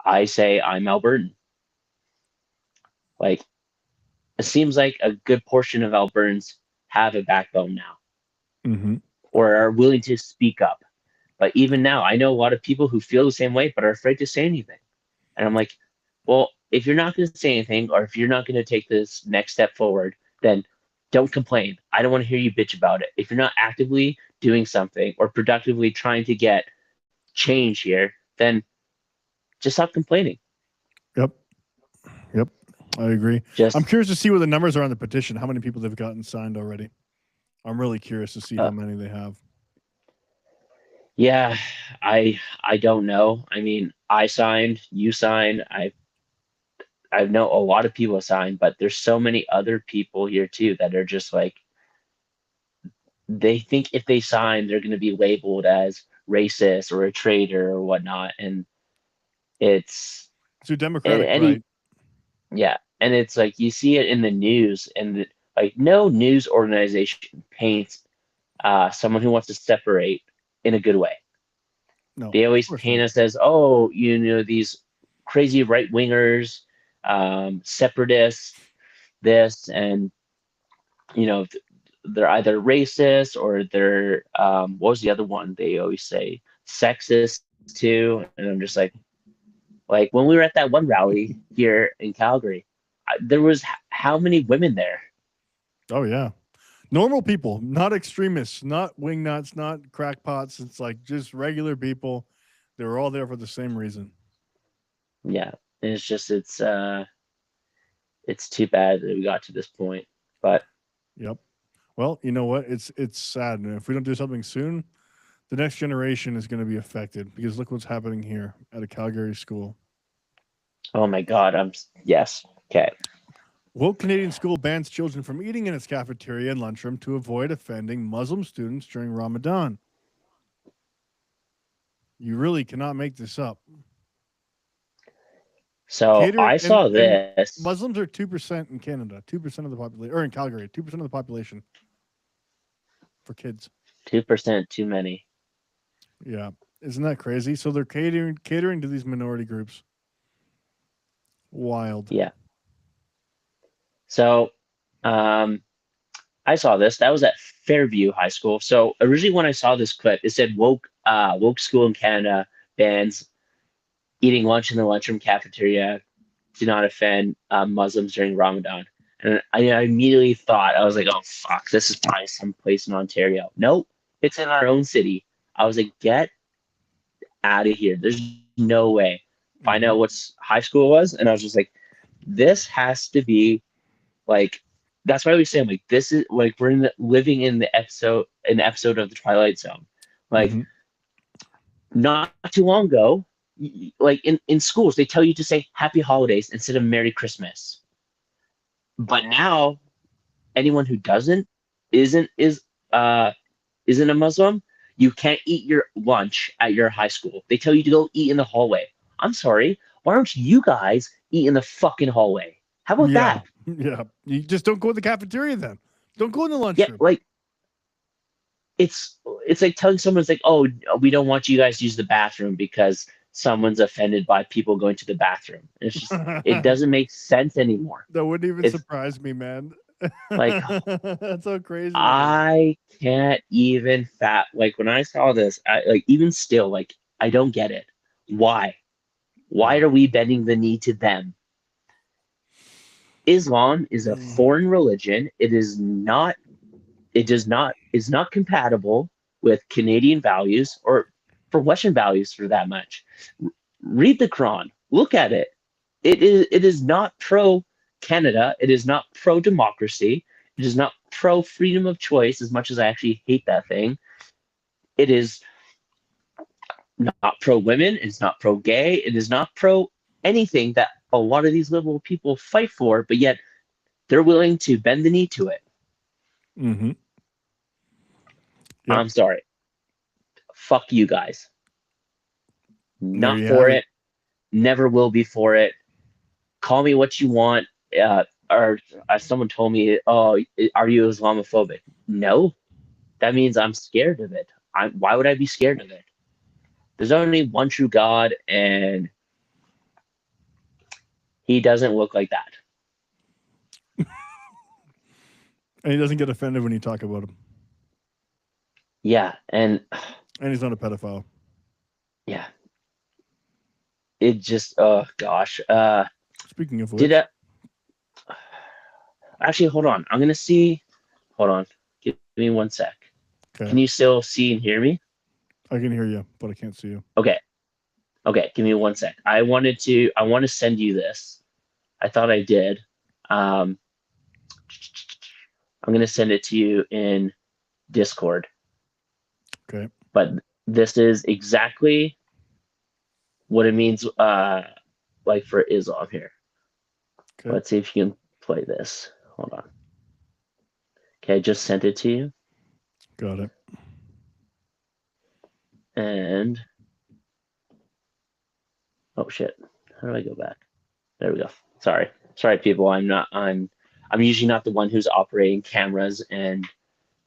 I say I'm Albertan. Like, it seems like a good portion of Albertans have a backbone now, or are willing to speak up. But even now, I know a lot of people who feel the same way, but are afraid to say anything. And I'm like, well, if you're not going to say anything, or if you're not going to take this next step forward, then don't complain. I don't want to hear you bitch about it. If you're not actively doing something or productively trying to get change here, then just stop complaining. Yep. I agree. I'm curious to see what the numbers are on the petition. How many people they've gotten signed already? I'm really curious to see how many they have. Yeah, I don't know. I mean, I signed, you signed. I know a lot of people signed, but there's so many other people here too that are just like, they think if they sign, they're going to be labeled as racist or a traitor or whatnot, and it's too democratic, right? Yeah, and it's like you see it in the news, and like no news organization paints someone who wants to separate in a good way. No, they always paint us as, oh, these crazy right wingers, separatists, this, and they're either racist or they're what was the other one they always say, sexist too. And I'm just like when we were at that one rally here in Calgary, there was how many women there? Oh yeah, normal people, not extremists, not wingnuts, not crackpots. It's like just regular people. They were all there for the same reason. Yeah, and it's just it's too bad that we got to this point. But yep. Well, you know what? It's sad, and if we don't do something soon, the next generation is going to be affected, because look what's happening here at a Calgary school. Oh my God! Yes. Okay. Woke Canadian school bans children from eating in its cafeteria and lunchroom to avoid offending Muslim students during Ramadan. You really cannot make this up. So I saw this. Muslims are 2% in Canada, 2% of the population, or in Calgary, 2% of the population for kids. 2%, too many. Yeah, isn't that crazy? So they're catering to these minority groups. Wild. Yeah. So, I saw this. That was at Fairview High School. So originally, when I saw this clip, it said woke school in Canada bans eating lunch in the lunchroom cafeteria do not offend Muslims during Ramadan. And I immediately thought, I was like, oh, fuck, this is probably someplace in Ontario. Nope, it's in our own city. I was like, get out of here. There's no way. Find out what high school was. And I was just like, this has to be like, that's why we say, like, this is like, we're living in an episode of the Twilight Zone. Like, not too long ago, like in schools, they tell you to say Happy Holidays instead of Merry Christmas. But now, anyone who isn't a Muslim, you can't eat your lunch at your high school. They tell you to go eat in the hallway. I'm sorry, why don't you guys eat in the fucking hallway? How about that? Yeah, you just don't go in the cafeteria then. Don't go in the lunchroom. Yeah, like it's like telling someone, it's like, oh, we don't want you guys to use the bathroom because someone's offended by people going to the bathroom. It's just, it doesn't make sense anymore. That wouldn't even surprise me, man. Like, that's so crazy. I can't even like when I saw this, like even still, like I don't get it. Why are we bending the knee to them? Islam is a foreign religion. Is not compatible with Canadian values or for Western values for that much. Read the Quran. Look at it. It is not pro Canada. It is not pro democracy. It is not pro freedom of choice, as much as I actually hate that thing. It is not pro women. It's not pro gay. It is not pro anything that a lot of these liberal people fight for, but yet they're willing to bend the knee to it. Yep. I'm sorry. Fuck you guys. Not for it. Never will be for it. Call me what you want. Or someone told me, oh, are you Islamophobic? No. That means I'm scared of it. Why would I be scared of it? There's only one true God, and he doesn't look like that. And he doesn't get offended when you talk about him. Yeah, and he's not a pedophile. Yeah. It just, oh gosh. Speaking of which, actually, hold on. I'm gonna see. Hold on. Give me 1 sec. Okay. Can you still see and hear me? I can hear you, but I can't see you. Okay. Give me 1 sec. I want to send you this. I thought I did. I'm gonna send it to you in Discord. Okay. But this is exactly what it means, like for Islam here. Okay. Let's see if you can play this. Hold on. Okay, I just sent it to you. Got it. And oh shit, how do I go back? There we go. Sorry, people. I'm usually not the one who's operating cameras and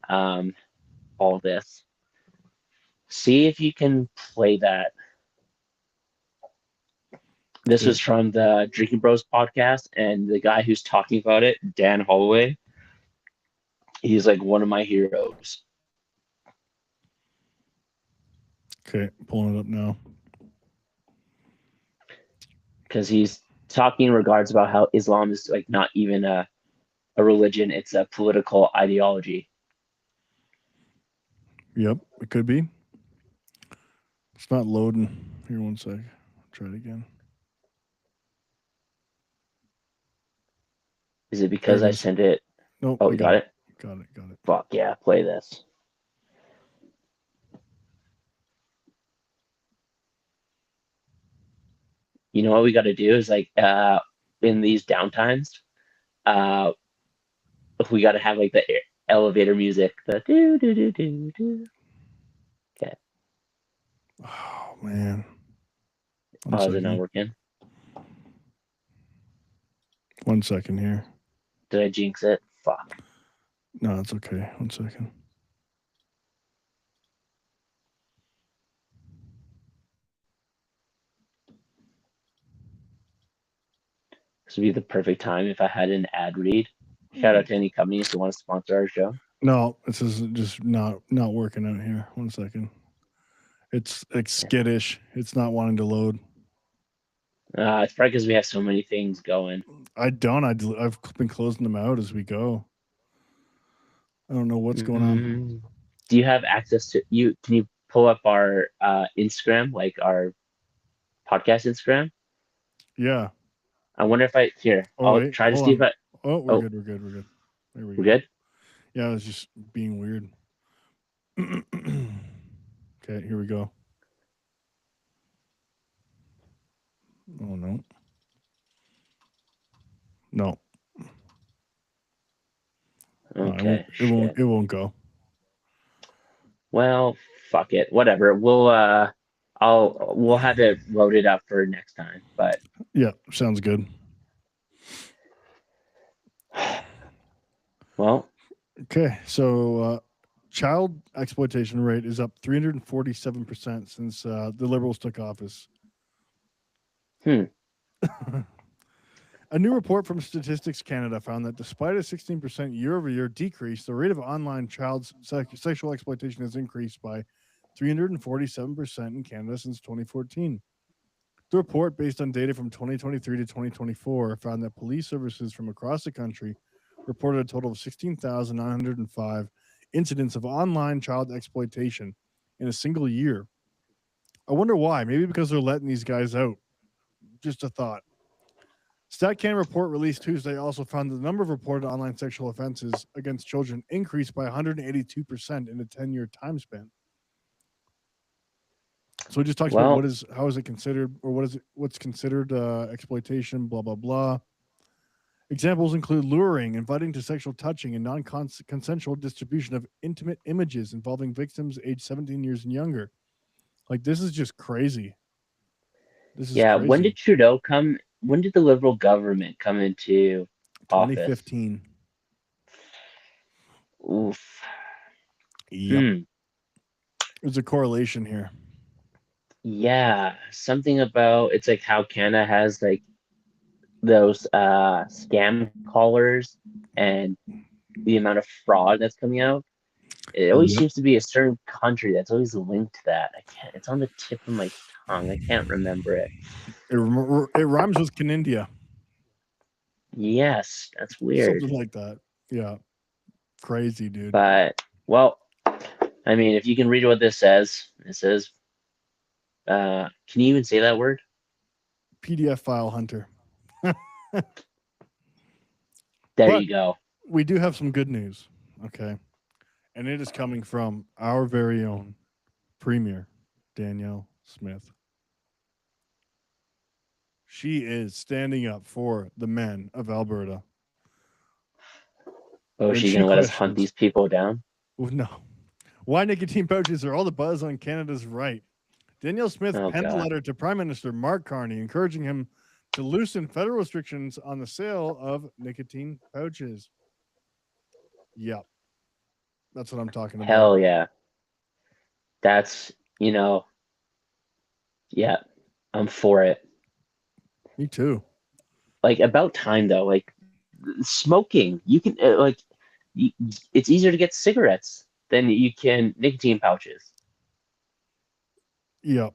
all this. See if you can play that. This was from the Drinking Bros podcast, and the guy who's talking about it, Dan Holloway, he's like one of my heroes. Okay, pulling it up now. Because he's talking in regards about how Islam is like not even a religion, it's a political ideology. Yep, it could be. It's not loading. Here, 1 sec. Try it again. Is it because I sent it? Nope. Oh, you got it? Got it. Fuck yeah, play this. You know what we got to do is like in these downtimes, we got to have like the elevator music. The do do do do do. Okay. Oh man. Oh, is it not working? 1 second here. Did I jinx it? Fuck. No, it's okay. 1 second. This would be the perfect time if I had an ad read. Shout out to any companies who want to sponsor our show. No, this is just not working out here. 1 second. It's skittish. It's not wanting to load. It's probably because we have so many things going. I don't. I've been closing them out as we go. I don't know what's going on. Do you have access to you? Can you pull up our Instagram, like our podcast Instagram? Yeah. I wonder if I'll try to see if I. Oh, we're good. We're good. We're good. There we go. We're good? Yeah, it was just being weird. Okay, here we go. Oh no. No. Okay. It won't go. Well, fuck it. Whatever. We'll have it loaded up for next time. But yeah, sounds good. Well, okay. So child exploitation rate is up 347% since the Liberals took office. A new report from Statistics Canada found that despite a 16% year-over-year decrease, the rate of online child sexual exploitation has increased by 347% in Canada since 2014. The report, based on data from 2023 to 2024, found that police services from across the country reported a total of 16,905 incidents of online child exploitation in a single year. I wonder why. Maybe because they're letting these guys out. Just a thought. StatCan report released Tuesday also found that the number of reported online sexual offenses against children increased by 182% in a 10-year time span. So we just talked about how is it considered, or what's considered exploitation, blah, blah, blah. Examples include luring, inviting to sexual touching, and non-consensual distribution of intimate images involving victims aged 17 years and younger. Like, this is just crazy. This is crazy. When did Trudeau come? When did the Liberal government come into office? 2015. Oof. Yep. There's a correlation here. Yeah, something about it's like how Canada has like those scam callers and the amount of fraud that's coming out. It always seems to be a certain country that's always linked to that. It's on the tip of my tongue. I can't remember it. It rhymes with Canindia. Yes, that's weird. Something like that. Yeah. Crazy, dude. But, well, I mean, if you can read what this says, it says, can you even say that word? PDF file hunter. There you go. We do have some good news. Okay. And it is coming from our very own Premier, Danielle Smith. She is standing up for the men of Alberta. Oh, she's going to let us hunt these people down? No. Why nicotine pouches are all the buzz on Canada's right. Danielle Smith penned a letter to Prime Minister Mark Carney encouraging him to loosen federal restrictions on the sale of nicotine pouches. Yep. That's what I'm talking about. Hell yeah. That's, yeah, I'm for it. Me too. Like, about time, though. Like, smoking, you can, it's easier to get cigarettes than you can nicotine pouches. Yep.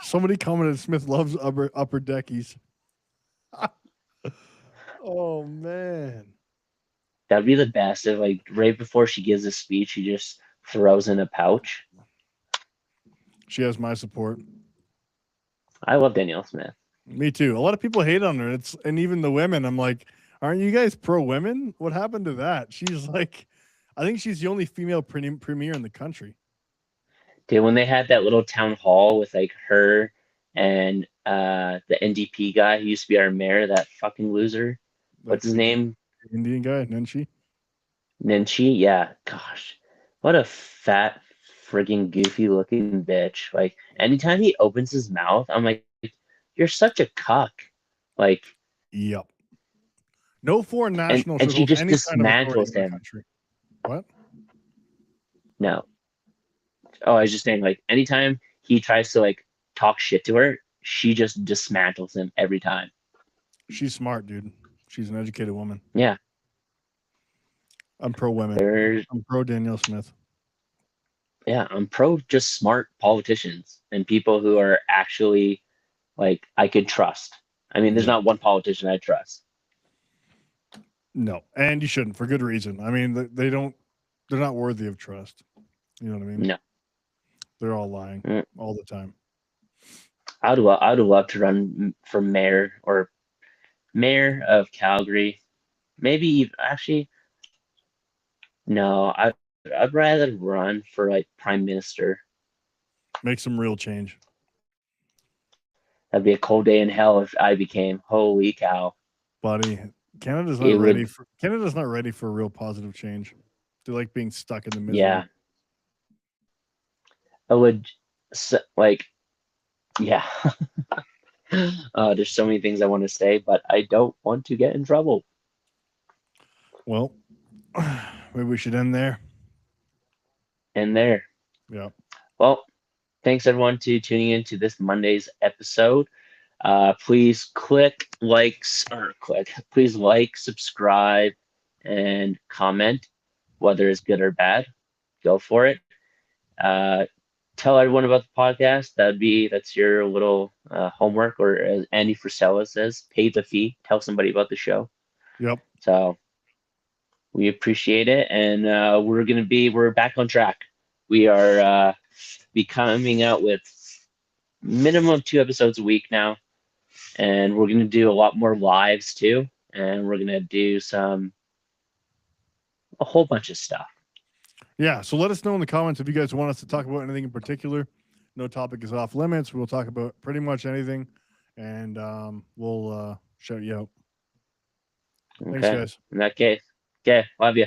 Somebody commented Smith loves upper deckies. Oh, man. That'd be the best if, like, right before she gives a speech, she just throws in a pouch. She has my support. I love Danielle Smith. Me too. A lot of people hate on her. And even the women, I'm like, aren't you guys pro women? What happened to that? She's like, I think she's the only female premier in the country. Dude, when they had that little town hall with like her and the NDP guy who used to be our mayor, that fucking loser. What's his name? Indian guy, Nenshi. Nenshi, yeah. Gosh, what a fat, friggin' goofy looking bitch. Like, anytime he opens his mouth, I'm like, you're such a cuck. Like, yep. No foreign national and she just dismantles him. Country. What? No. Oh, I was just saying, like, anytime he tries to like talk shit to her, she just dismantles him every time. She's smart, dude. She's an educated woman. Yeah. I'm pro women. I'm pro Danielle Smith. Yeah, I'm pro just smart politicians and people who are actually like I could trust. I mean, there's not one politician I trust. No, and you shouldn't, for good reason. I mean, they're not worthy of trust. You know what I mean? No. They're all lying all the time. I'd love to run for mayor of Calgary. Maybe even, actually, no, I'd rather run for like prime minister. Make some real change. That'd be a cold day in hell if I became. Holy cow, buddy! Canada's not ready for real positive change. They like being stuck in the middle. Yeah, I would like. Yeah, there's so many things I want to say, but I don't want to get in trouble. Well, maybe we should end there. Yeah. Well, thanks everyone to tuning in to this Monday's episode. Please please like, subscribe, and comment, whether it's good or bad. Go for it. Tell everyone about the podcast. That's your little homework, or as Andy Frisella says, pay the fee. Tell somebody about the show. Yep. So we appreciate it, and we're back on track. We are be coming out with minimum of 2 episodes a week now, and we're going to do a lot more lives too, and we're going to do a whole bunch of stuff. Yeah, so let us know in the comments if you guys want us to talk about anything in particular. No topic is off limits. We'll talk about pretty much anything, and we'll shout you out. Okay. Thanks, guys. In that case, okay, love you.